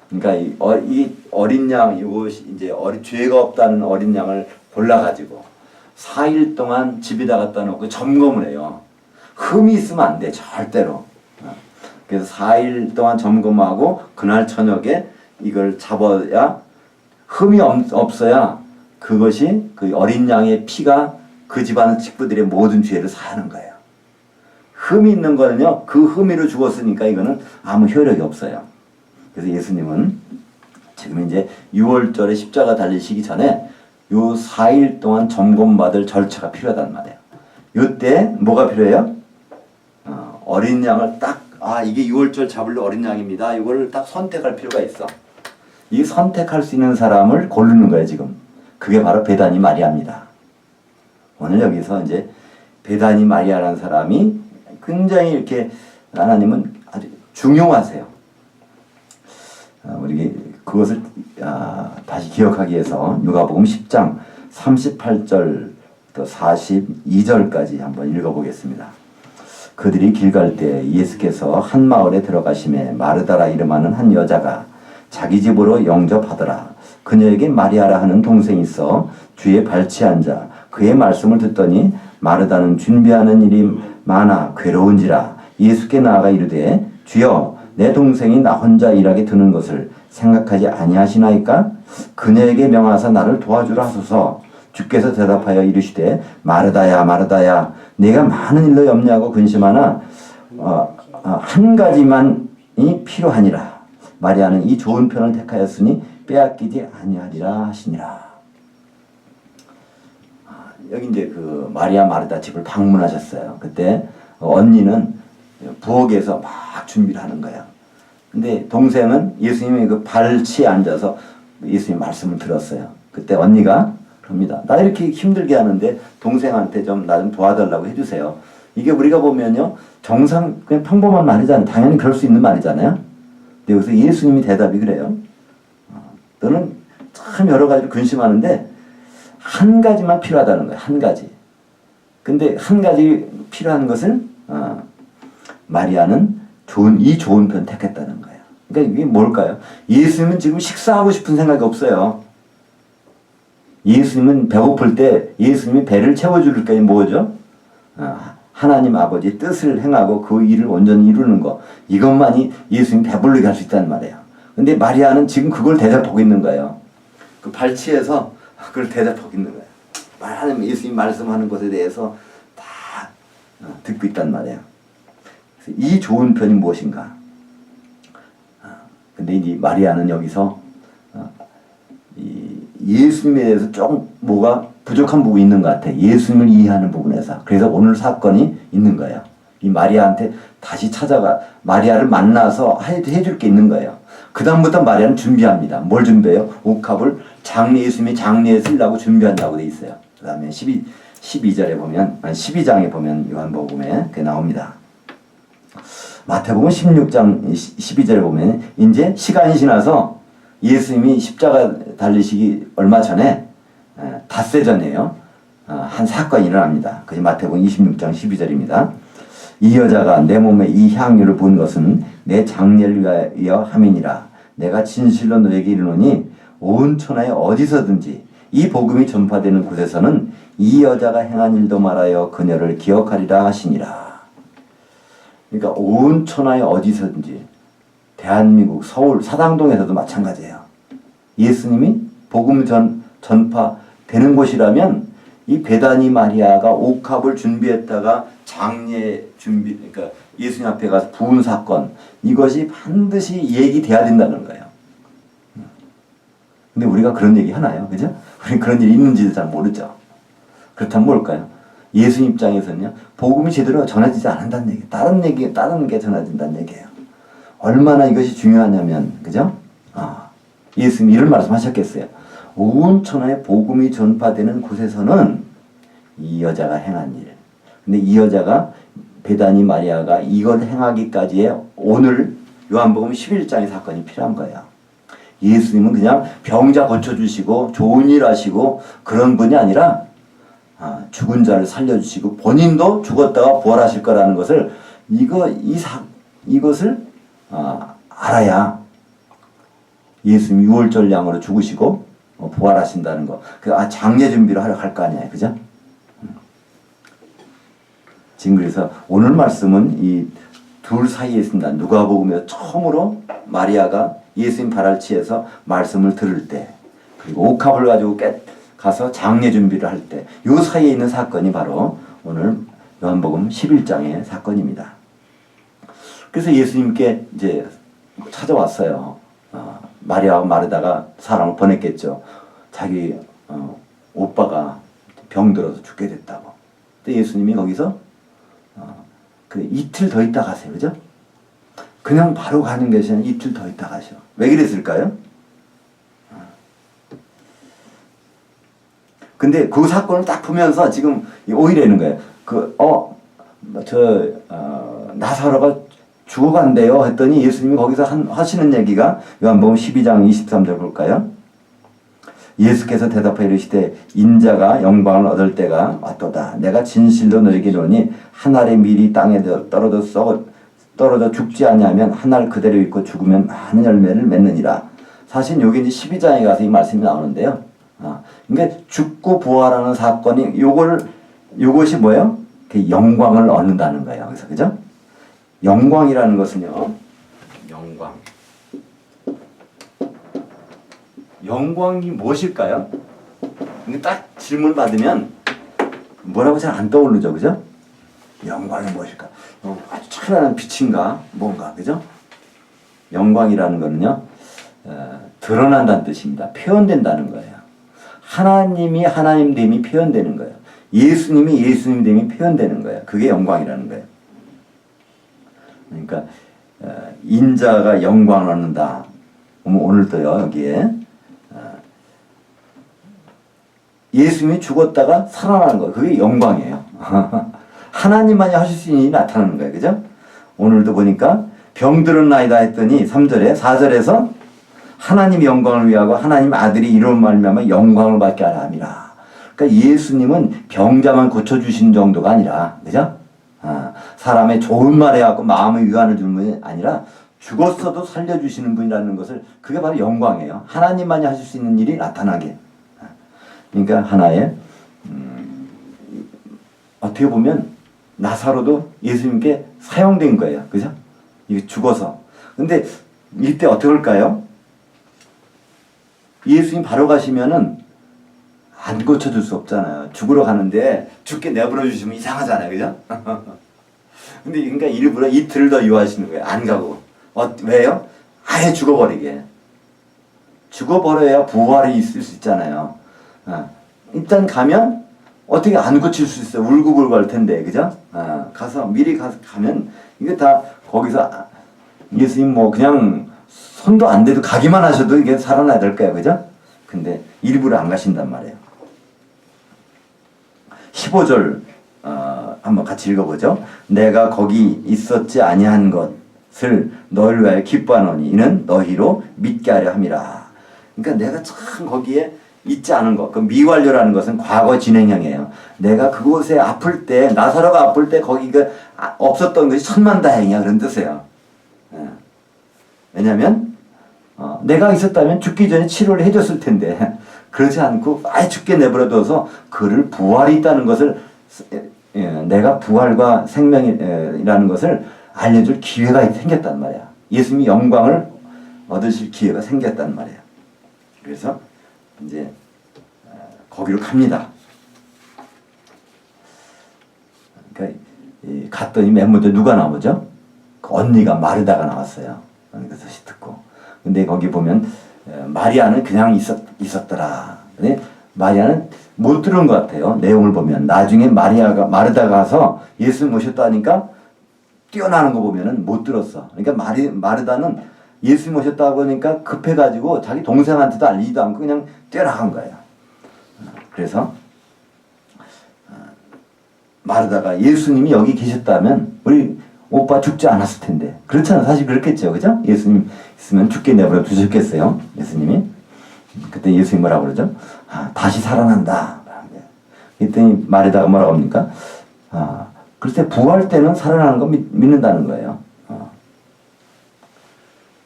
그러니까 이 어린 양, 이것이 이제 죄가 없다는 어린 양을 골라가지고 4일 동안 집에다 갖다 놓고 점검을 해요. 흠이 있으면 안 돼, 절대로. 그래서 4일 동안 점검하고 그날 저녁에 이걸 잡아야 흠이 없어야 그것이 그 어린 양의 피가 그 집안 식구들의 모든 죄를 사하는 거예요. 흠이 있는 거는요, 그 흠이로 죽었으니까 이거는 아무 효력이 없어요. 그래서 예수님은 지금 이제 6월절에 십자가 달리시기 전에 요 4일 동안 점검받을 절차가 필요하단 말이에요. 요때 뭐가 필요해요? 어린 양을 딱, 이게 6월절 잡을 어린 양입니다. 이걸 딱 선택할 필요가 있어. 이 선택할 수 있는 사람을 고르는 거예요, 지금. 그게 바로 베다니 마리아입니다. 오늘 여기서 이제 베다니 마리아라는 사람이 굉장히 이렇게 하나님은 아주 중용하세요. 우리 그것을 다시 기억하기 위해서 누가복음 10장 38절 또 42절까지 한번 읽어보겠습니다. 그들이 길 갈 때 예수께서 한 마을에 들어가심에 마르다라 이름하는 한 여자가 자기 집으로 영접하더라. 그녀에게 마리아라 하는 동생이 있어 주의 발치에 앉아 그의 말씀을 듣더니 마르다는 준비하는 일이 많아 괴로운지라 예수께 나아가 이르되 주여 내 동생이 나 혼자 일하게 드는 것을 생각하지 아니하시나이까? 그녀에게 명하사 나를 도와주라 하소서. 주께서 대답하여 이르시되 마르다야 마르다야 내가 많은 일로 염려하고 근심하나 한 가지만이 필요하니라. 마리아는 이 좋은 편을 택하였으니 빼앗기지 아니하리라 하시니라. 여기 이제 그 마리아 마르다 집을 방문하셨어요. 그때 언니는 부엌에서 막 준비를 하는 거야. 근데 동생은 예수님의 그 발치에 앉아서 예수님 말씀을 들었어요. 그때 언니가 그럽니다. 나 이렇게 힘들게 하는데 동생한테 좀 나 좀 도와달라고 해주세요. 이게 우리가 보면요 정상 그냥 평범한 말이잖아요. 당연히 그럴 수 있는 말이잖아요. 근데 여기서 예수님이 대답이 그래요. 너는 참 여러 가지로 근심하는데 한 가지만 필요하다는 거예요. 한 가지. 근데 한 가지 필요한 것을 마리아는 좋은 편 택했다는 거예요. 그러니까 이게 뭘까요? 예수님은 지금 식사하고 싶은 생각이 없어요. 예수님은 배고플 때 예수님이 배를 채워줄 게 뭐죠? 하나님 아버지의 뜻을 행하고 그 일을 온전히 이루는 거. 이것만이 예수님 배부르게 할 수 있다는 말이에요. 근데 마리아는 지금 그걸 대접하고 있는 거예요. 그 발치에서 그걸 대접하고 있는 거예요. 하나님 예수님 말씀하는 것에 대해서 다 듣고 있단 말이에요. 그래서 이 좋은 편이 무엇인가? 근데 이제 마리아는 여기서 예수님에 대해서 조금 뭐가 부족한 부분이 있는 것 같아. 예수님을 이해하는 부분에서. 그래서 오늘 사건이 있는 거예요. 이 마리아한테 다시 찾아가 마리아를 만나서 해줄 게 있는 거예요. 그 다음부터 마리아는 준비합니다. 뭘 준비해요? 옥합을 예수님의 장례에 쓰려고 준비한다고 돼 있어요. 그 다음에 12절에 보면, 12장에 보면 요한복음에 그게 나옵니다. 마태복음 16장 12절에 보면 이제 시간이 지나서 예수님이 십자가 달리시기 얼마 전에 닷새 전에요. 한 사건이 일어납니다. 그게 마태복음 26장 12절입니다. 이 여자가 내 몸에 이 향유를 부은 것은 내 장례를 위하여 함이니라. 내가 진실로 너에게 이르노니 온 천하에 어디서든지 이 복음이 전파되는 곳에서는 이 여자가 행한 일도 말하여 그녀를 기억하리라 하시니라. 그러니까 온 천하에 어디서든지 대한민국 서울 사당동에서도 마찬가지예요. 예수님이 복음 전파되는 곳이라면 이 베다니 마리아가 옥합을 준비했다가 장례 준비, 그러니까 예수님 앞에 가서 부은 사건, 이것이 반드시 얘기돼야 된다는 거예요. 근데 우리가 그런 얘기 하나요? 그죠? 우리 그런 일이 있는지도 잘 모르죠. 그렇다면 뭘까요? 예수님 입장에서는요, 복음이 제대로 전해지지 않는다는 얘기, 다른 게 전해진다는 얘기예요. 얼마나 이것이 중요하냐면, 그죠? 예수님이 이런 말씀 하셨겠어요. 온 천하에 복음이 전파되는 곳에서는 이 여자가 행한 일. 근데 이 여자가 베다니 마리아가 이걸 행하기까지의 오늘 요한복음 11장의 사건이 필요한 거예요. 예수님은 그냥 병자 고쳐주시고 좋은 일 하시고 그런 분이 아니라 죽은 자를 살려주시고 본인도 죽었다가 부활하실 거라는 것을 이것을 알아야 예수님이 유월절 양으로 죽으시고 부활하신다는 거. 장례 준비를 하러 갈 거 아니에요. 그죠? 지금 그래서 오늘 말씀은 이 둘 사이에 있습니다. 누가복음에서 처음으로 마리아가 예수님 발알치에서 말씀을 들을 때, 그리고 옥합을 가지고 가서 장례 준비를 할 때, 요 사이에 있는 사건이 바로 오늘 요한복음 11장의 사건입니다. 그래서 예수님께 이제 찾아왔어요. 마리아와 마르다가 사람을 보냈겠죠. 자기 오빠가 병들어서 죽게 됐다고. 근데 예수님이 거기서 이틀 더 있다 가세요. 그죠? 그냥 바로 가는 것이 아니라 이틀 더 있다 가셔. 왜 그랬을까요? 근데 그 사건을 딱 보면서 지금 오히려 이런 거예요. 나사로가 죽어간대요 했더니 예수님이 거기서 하시는 얘기가 요한복음 12장 23절 볼까요? 예수께서 대답하여 이르시되 인자가 영광을 얻을 때가 왔도다. 내가 진실로 너에게 이르노니 한 알의 밀이 땅에 떨어져 죽지 아니하면 한 알 그대로 있고 죽으면 많은 열매를 맺느니라. 사실 여기 이제 12장에 가서 이 말씀이 나오는데요. 그러니까 죽고 부활하는 사건이 요것이 뭐예요? 영광을 얻는다는 거예요. 그래서 그죠? 영광이라는 것은요. 영광이 무엇일까요? 딱 질문 받으면 뭐라고 잘 안 떠오르죠, 그죠? 영광이 무엇일까? 아주 찬란한 빛인가, 뭔가, 그죠? 영광이라는 거는요, 드러난다는 뜻입니다. 표현된다는 거예요. 하나님이 하나님됨이 표현되는 거예요. 예수님이 예수님됨이 표현되는 거예요. 그게 영광이라는 거예요. 그러니까 인자가 영광을 얻는다. 오늘도요, 여기에 예수님이 죽었다가 살아나는 거, 그게 영광이에요. 하나님만이 하실 수 있는 일이 나타나는 거예요. 그죠? 오늘도 보니까 병들은 나이다 했더니 4절에서 하나님이 영광을 위하고 하나님 아들이 이런 말미암아 영광을 받게 하라 함이라. 그러니까 예수님은 병자만 고쳐주신 정도가 아니라, 그죠? 사람의 좋은 말 해갖고 마음의 위안을 주는 분이 아니라 죽었어도 살려주시는 분이라는 것을, 그게 바로 영광이에요. 하나님만이 하실 수 있는 일이 나타나게. 그러니까 하나의 어떻게 보면 나사로도 예수님께 사용된 거예요. 그죠? 이게 죽어서. 근데 이때 어떻게 할까요? 예수님 바로 가시면은 안 고쳐줄 수 없잖아요. 죽으러 가는데 죽게 내버려 주시면 이상하잖아요. 그죠? 근데 그러니까 일부러 이틀 더 유하시는 거예요. 안 가고. 왜요? 아예 죽어버리게. 죽어버려야 부활이 있을 수 있잖아요. 일단 가면 어떻게 안 고칠 수 있어요. 울고불고 할 텐데. 그죠? 가서 미리 가면 이게 다 거기서 예수님 뭐 그냥 손도 안 대도 가기만 하셔도 이게 살아나야 될 거예요. 그죠? 근데 일부러 안 가신단 말이에요. 15절 한번 같이 읽어보죠. 내가 거기 있었지 아니한 것을 너희를 위하여 기뻐하노니 이는 너희로 믿게 하려 함이라. 그러니까 내가 참 거기에 있지 않은 것, 그 미완료라는 것은 과거 진행형이에요. 내가 그곳에 아플 때, 나사로가 아플 때 거기가 없었던 것이 천만다행이야 그런 뜻이에요. 왜냐하면 내가 있었다면 죽기 전에 치료를 해줬을 텐데 그렇지 않고 아예 죽게 내버려둬서 그를 부활이 있다는 것을 내가 부활과 생명이라는 것을 알려줄 기회가 생겼단 말이야. 예수님이 영광을 얻으실 기회가 생겼단 말이야. 그래서 이제 거기로 갑니다. 그러니까 갔더니 맨 먼저 누가 나오죠? 그 언니가 마르다가 나왔어요. 그래서 듣고. 근데 거기 보면 마리아는 그냥 있었더라. 근데 마리아는 못 들은 것 같아요. 내용을 보면 나중에 마르다가 가서 예수 모셨다니까 뛰어나는 거 보면은 못 들었어. 그러니까 마르다는 예수 모셨다고 하니까 급해가지고 자기 동생한테도 알리지도 않고 그냥 뛰어나간 거예요. 그래서 마르다가 예수님이 여기 계셨다면 우리 오빠 죽지 않았을 텐데. 그렇잖아. 사실 그렇겠죠. 그죠? 예수님 있으면 죽게 내버려 두셨겠어요. 예수님이. 그때 예수님 뭐라고 그러죠? 다시 살아난다. 그랬더니 마르다가 뭐라고 합니까? 글쎄 부활 때는 살아나는 거 믿는다는 거예요.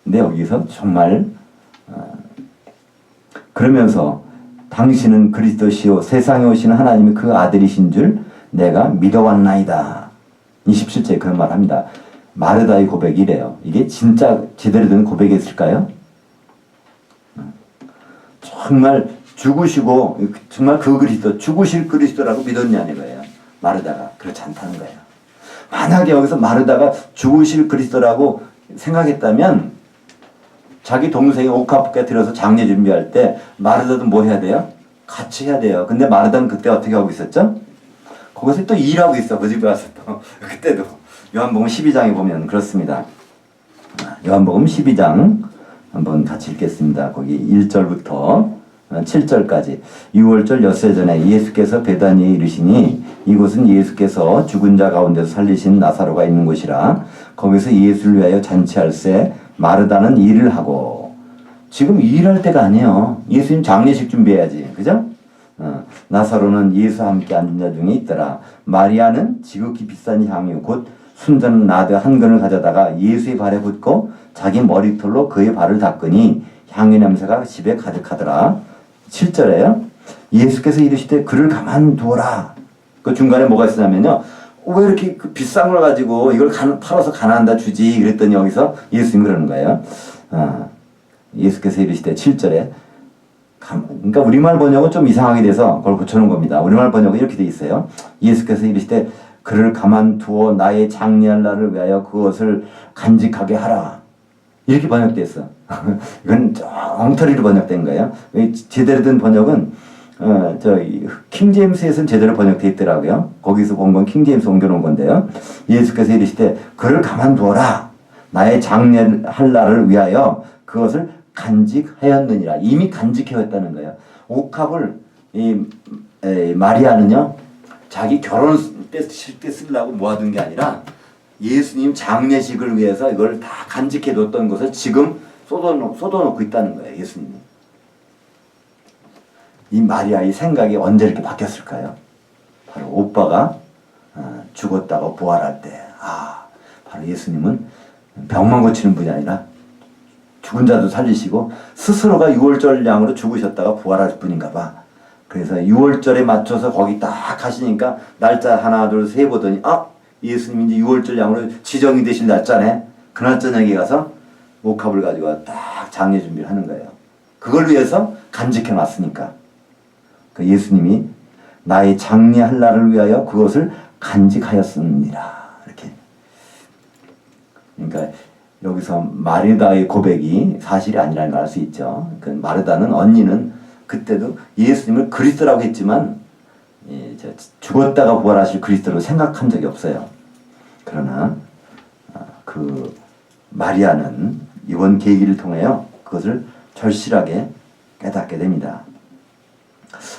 근데 여기서 정말 그러면서 당신은 그리스도시요 세상에 오시는 하나님의 그 아들이신 줄 내가 믿어왔나이다. 27절에 그런 말 합니다. 마르다의 고백이 이래요. 이게 진짜 제대로 된 고백이었을까요? 정말 죽으시고 정말 그 그리스도 죽으실 그리스도라고 믿었냐는 거예요. 마르다가 그렇지 않다는 거예요. 만약에 여기서 마르다가 죽으실 그리스도라고 생각했다면 자기 동생이 옥합에 들어서 장례 준비할 때 마르다도 뭐 해야 돼요? 같이 해야 돼요. 근데 마르다는 그때 어떻게 하고 있었죠? 거기서 또 일하고 있어. 그 집에 와서 또 그때도 요한복음 12장에 보면 그렇습니다. 요한복음 12장 한번 같이 읽겠습니다. 거기 1절부터 7절까지 6월절 엿새 전에 예수께서 베다니에 이르시니 이곳은 예수께서 죽은 자 가운데서 살리신 나사로가 있는 곳이라. 거기서 예수를 위하여 잔치할새 마르다는 일을 하고. 지금 일할 때가 아니에요. 예수님 장례식 준비해야지. 그죠? 나사로는 예수와 함께 앉은 자 중에 있더라. 마리아는 지극히 비싼 향유 곧 순전 나드 한 근을 가져다가 예수의 발에 붓고 자기 머리털로 그의 발을 닦으니 향유 냄새가 집에 가득하더라. 7절에요. 예수께서 이르시되 그를 가만두어라. 그 중간에 뭐가 있었냐면요. 왜 이렇게 비싼 걸 가지고 이걸 팔아서 가난한다 주지. 그랬더니 여기서 예수님 그러는 거예요. 예수께서 이르시되 7절에 그러니까 우리말 번역은 좀 이상하게 돼서 그걸 고쳐놓은 겁니다. 우리말 번역은 이렇게 돼 있어요. 예수께서 이르시되 그를 가만두어 나의 장례할 날을 위하여 그것을 간직하게 하라. 이렇게 번역됐어. 이건 엉터리로 번역된 거예요. 제대로 된 번역은 킹제임스에서는 제대로 번역돼 있더라고요. 거기서 본 건 킹제임스 옮겨놓은 건데요. 예수께서 이르시되 그를 가만두어라. 나의 장례할 날을 위하여 그것을 간직하였느니라. 이미 간직해왔다는 거예요. 옥합을 마리아는요 자기 결혼 때 쓰려고 모아둔 게 아니라 예수님 장례식을 위해서 이걸 다 간직해뒀던 것을 지금 쏟아놓고 있다는 거예요. 예수님이. 이 마리아의 생각이 언제 이렇게 바뀌었을까요? 바로 오빠가 죽었다가 부활할 때. 바로 예수님은 병만 고치는 분이 아니라 죽은 자도 살리시고 스스로가 유월절 양으로 죽으셨다가 부활할 분인가 봐. 그래서 6월절에 맞춰서 거기 딱 가시니까 날짜 하나 둘 세 보더니 예수님 이제 6월절 양으로 지정이 되실 날짜네. 그날 저녁에 가서 옥합을 가지고 딱 장례 준비를 하는 거예요. 그걸 위해서 간직해 놨으니까. 그 예수님이 나의 장례할 날을 위하여 그것을 간직하였습니다. 이렇게. 그러니까 여기서 마르다의 고백이 사실이 아니라는 걸 알 수 있죠. 그 마르다는 언니는 그때도 예수님을 그리스도라고 했지만 죽었다가 부활하실 그리스도로 생각한 적이 없어요. 그러나 그 마리아는 이번 계기를 통하여 그것을 절실하게 깨닫게 됩니다.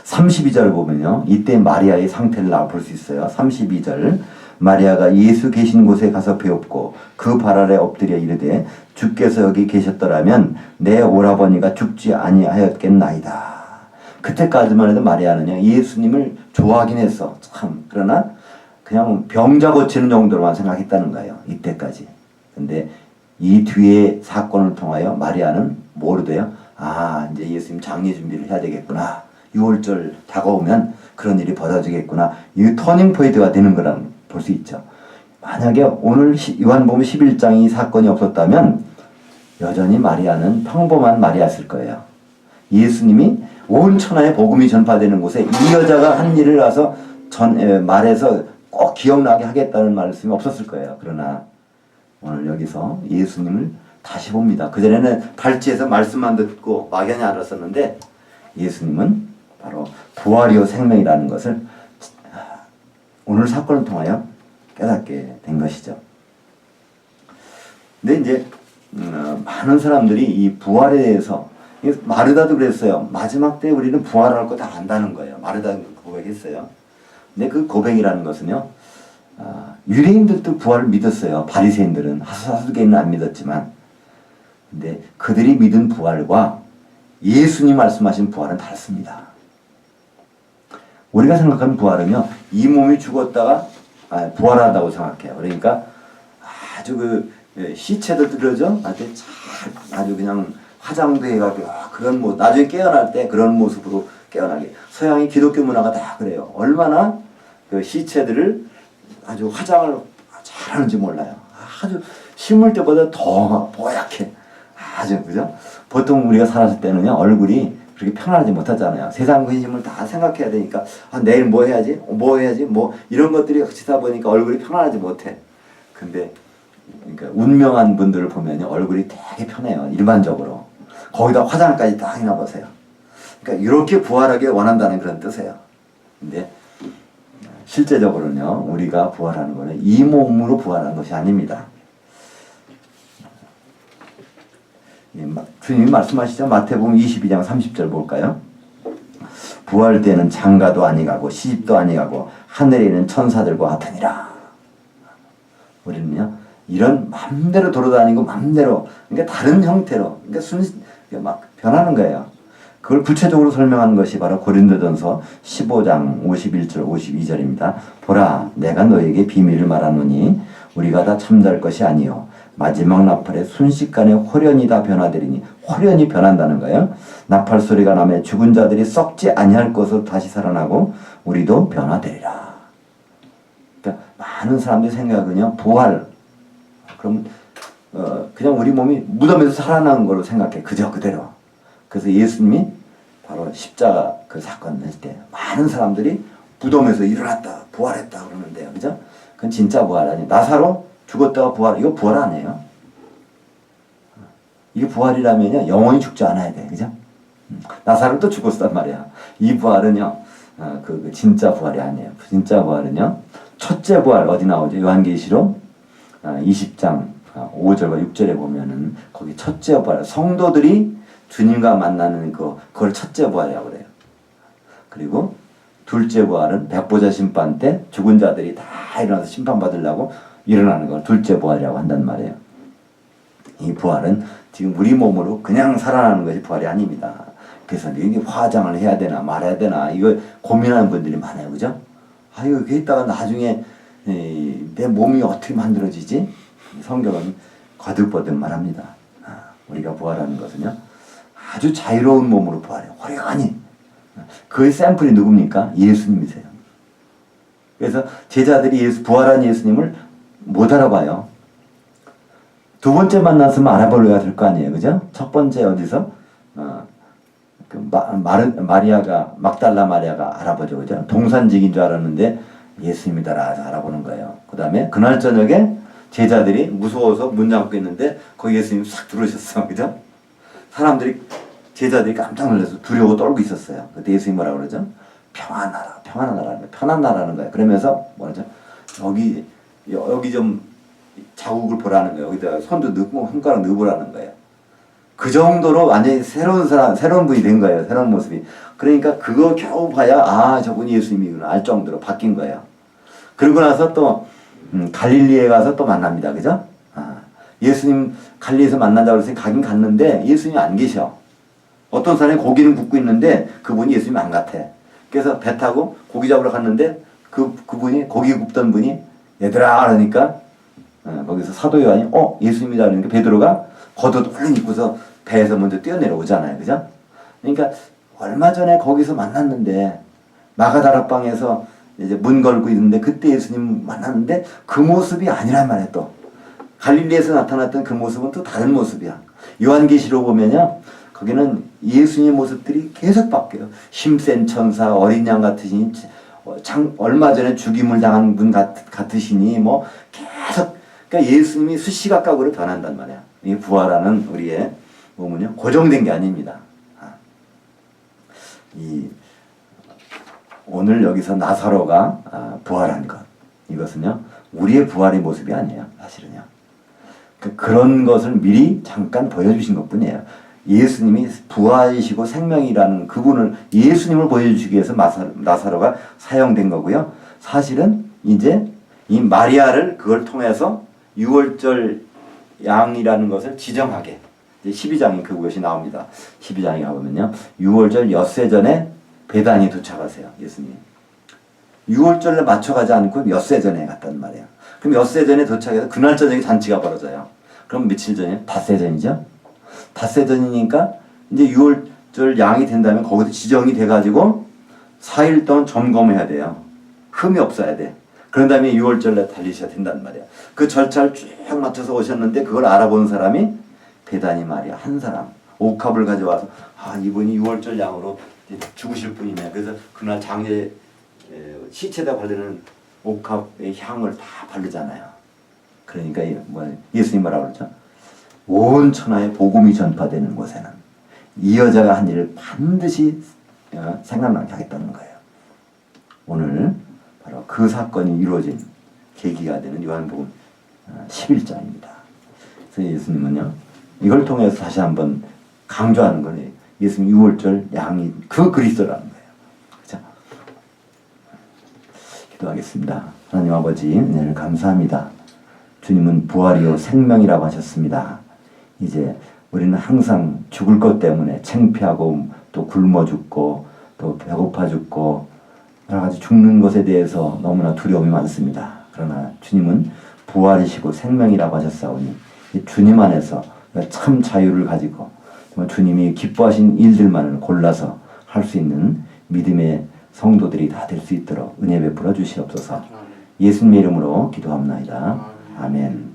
32절 보면요. 이때 마리아의 상태를 볼 수 있어요. 32절 마리아가 예수 계신 곳에 가서 배웠고 그 발 아래 엎드려 이르되 주께서 여기 계셨더라면 내 오라버니가 죽지 아니하였겠나이다. 그때까지만 해도 마리아는요. 예수님을 좋아하긴 했어. 참. 그러나 그냥 병자 고치는 정도로만 생각했다는 거예요. 이때까지. 근데 이 뒤에 사건을 통하여 마리아는 뭐로 돼요? 이제 예수님 장례 준비를 해야 되겠구나. 6월절 다가오면 그런 일이 벌어지겠구나. 이 터닝 포인트가 되는 거라는 볼 수 있죠. 만약에 오늘 요한복음 11장이 사건이 없었다면 여전히 마리아는 평범한 마리아였을 거예요. 예수님이 온 천하에 복음이 전파되는 곳에 이 여자가 한 일을 와서 말해서 꼭 기억나게 하겠다는 말씀이 없었을 거예요. 그러나 오늘 여기서 예수님을 다시 봅니다. 그전에는 발치에서 말씀만 듣고 막연히 알았었는데 예수님은 바로 부활이요 생명이라는 것을 오늘 사건을 통하여 깨닫게 된 것이죠. 근데 이제 많은 사람들이 이 부활에 대해서 마르다도 그랬어요. 마지막 때 우리는 부활할 거 다 안다는 거예요. 마르다도 고백했어요. 근데 그 고백이라는 것은요. 유대인들도 부활을 믿었어요. 바리새인들은 사두개인은 안 믿었지만 근데 그들이 믿은 부활과 예수님 말씀하신 부활은 다릅니다. 우리가 생각하는 부활은요. 이 몸이 죽었다가 부활한다고 생각해요. 그러니까 아주 시체들도 그러죠. 아주 그냥 화장도 해가지고 그런 나중에 깨어날 때 그런 모습으로 깨어나게. 서양의 기독교 문화가 다 그래요. 얼마나 그 시체들을 아주 화장을 잘하는지 몰라요. 아주 심을 때보다 더 뽀얗게 아주 그죠? 보통 우리가 살았을 때는요 얼굴이 그렇게 편안하지 못하잖아요. 세상 근심을 다 생각해야 되니까 내일 뭐 해야지 뭐 이런 것들이 지다 보니까 얼굴이 편안하지 못해. 근데 그러니까 운명한 분들을 보면 얼굴이 되게 편해요. 일반적으로. 거기다 화장까지 딱 해놔 보세요. 그러니까 이렇게 부활하게 원한다는 그런 뜻이에요. 근데 실제적으로는요 우리가 부활하는 거는 이 몸으로 부활하는 것이 아닙니다. 주님이 말씀하시죠. 마태복음 22장 30절 볼까요? 부활 때는 장가도 아니가고 시집도 아니가고 하늘에 있는 천사들과 같으니라. 우리는요 이런 맘대로 돌아다니고 맘대로 그러니까 다른 형태로 그러니까 막 변하는 거예요. 그걸 구체적으로 설명하는 것이 바로 고린도전서 15장 51절 52절입니다. 보라 내가 너에게 비밀을 말하노니 우리가 다 참잘 것이 아니요 마지막 나팔에 순식간에 홀연히 다 변화되리니 홀연히 변한다는 거예요. 나팔 소리가 나면 죽은 자들이 썩지 아니할 것으로 다시 살아나고 우리도 변화되리라. 그러니까 많은 사람들이 생각은요 부활 그러면 그냥 우리 몸이 무덤에서 살아나는 걸로 생각해. 그대로. 그래서 예수님이 바로 십자가 그 사건 했을 때 많은 사람들이 무덤에서 일어났다 부활했다 그러는데요. 그죠? 그건 진짜 부활 아니에요. 나사로 죽었다가 부활, 이거 부활 아니에요. 이게 부활이라면요, 영원히 죽지 않아야 돼. 그죠? 나사로도 죽었단 말이야. 이 부활은요, 그 진짜 부활이 아니에요. 진짜 부활은요, 첫째 부활, 어디 나오죠? 요한계시록 20장 5절과 6절에 보면은, 거기 첫째 부활, 성도들이 주님과 만나는 그걸 첫째 부활이라고 그래요. 그리고 둘째 부활은 백보자 심판 때 죽은 자들이 다 일어나서 심판받으려고 일어나는 걸 둘째 부활이라고 한단 말이에요. 이 부활은 지금 우리 몸으로 그냥 살아나는 것이 부활이 아닙니다. 그래서 이게 화장을 해야 되나 말아야 되나 이거 고민하는 분들이 많아요. 그죠? 이거 있다가 나중에 내 몸이 어떻게 만들어지지? 성경은 거듭거듭 말합니다. 우리가 부활하는 것은요 아주 자유로운 몸으로 부활해요. 호련히 그 샘플이 누굽니까? 예수님이세요. 그래서 제자들이 부활한 예수님을 못 알아봐요. 두 번째 만났으면 알아보려야 될 거 아니에요. 그죠? 첫 번째 어디서? 마리아가, 막달라 마리아가 알아보죠. 그죠? 동산직인 줄 알았는데 예수님이다라 해서 알아보는 거예요. 그 다음에 그날 저녁에 제자들이 무서워서 문 잠고 있는데 거기 예수님 싹 들어오셨어. 그죠? 제자들이 깜짝 놀라서 두려워 떨고 있었어요. 그때 예수님 뭐라고 그러죠? 평안한 나라, 편한 나라는 거예요. 그러면서 뭐죠? 여기 좀 자국을 보라는 거예요. 여기다가 손도 넣고 손가락 넣어보라는 거예요. 그 정도로 완전히 새로운 분이 된 거예요. 새로운 모습이. 그러니까 그거 겨우 봐야 저분이 예수님이구나 알 정도로 바뀐 거예요. 그러고 나서 또 갈릴리에 가서 또 만납니다. 그죠? 예수님 갈릴리에서 만난다고 해서 가긴 갔는데 예수님이 안 계셔. 어떤 사람이 고기는 굽고 있는데 그분이 예수님이 안 같아. 그래서 배 타고 고기 잡으러 갔는데 그분이 고기 굽던 분이 얘들아 그러니까 거기서 사도 요한이 예수님이다 그러니까 베드로가 겉옷 얼른 입고서 배에서 먼저 뛰어내려오잖아요. 그죠? 그러니까 얼마 전에 거기서 만났는데 마가다락방에서 이제 문 걸고 있는데 그때 예수님 만났는데 그 모습이 아니란 말이에요. 또 갈릴리에서 나타났던 그 모습은 또 다른 모습이야. 요한계시록 보면요. 거기는 예수님의 모습들이 계속 바뀌어요. 힘센 천사, 어린 양 같으시니 얼마 전에 죽임을 당한 분 같으시니 뭐 계속 그러니까 예수님이 수시각각으로 변한단 말이야. 이 부활하는 우리의 몸은요 고정된 게 아닙니다. 오늘 여기서 나사로가 부활한 것 이것은요 우리의 부활의 모습이 아니에요. 사실은요. 그런 것을 미리 잠깐 보여주신 것뿐이에요. 예수님이 부활이시고 생명이라는 그분을 예수님을 보여주시기 위해서 나사로가 사용된 거고요. 사실은 이제 이 마리아를 그걸 통해서 6월절 양이라는 것을 지정하게 12장이 그것이 나옵니다. 12장에 가보면요. 6월절 엿새 전에 베단에 도착하세요. 예수님. 6월절에 맞춰가지 않고 엿새 전에 갔단 말이에요. 그럼 엿새 전에 도착해서 그날 저녁에 잔치가 벌어져요. 그럼 며칠 전이에요? 닷새 전이죠. 닷새 전이니까 이제 6월절 양이 된다면 거기서 지정이 돼가지고 4일 동안 점검해야 돼요. 흠이 없어야 돼. 그런 다음에 6월절에 달리셔야 된단 말이야. 그 절차를 쭉 맞춰서 오셨는데 그걸 알아본 사람이 베다니 마리아 한 사람. 옥합을 가져와서 이분이 6월절 양으로 죽으실 분이네. 그래서 그날 장례 시체에다 바르는 옥합의 향을 다 바르잖아요. 그러니까 예수님 뭐라고 그러죠? 온 천하에 복음이 전파되는 곳에는 이 여자가 한 일을 반드시 생각나게 하겠다는 거예요. 오늘 바로 그 사건이 이루어진 계기가 되는 요한복음 11장입니다. 그래서 예수님은요 이걸 통해서 다시 한번 강조하는 거예요. 예수님 6월절 양이 그 그리스도라는 거예요. 그렇죠? 기도하겠습니다. 하나님 아버지 은혜를 감사합니다. 주님은 부활이요 생명이라고 하셨습니다. 이제 우리는 항상 죽을 것 때문에 창피하고 또 굶어 죽고 또 배고파 죽고 여러 가지 죽는 것에 대해서 너무나 두려움이 많습니다. 그러나 주님은 부활이시고 생명이라고 하셨사오니 주님 안에서 참 자유를 가지고 주님이 기뻐하신 일들만을 골라서 할 수 있는 믿음의 성도들이 다 될 수 있도록 은혜 베풀어 주시옵소서. 예수님의 이름으로 기도합나이다. 아멘.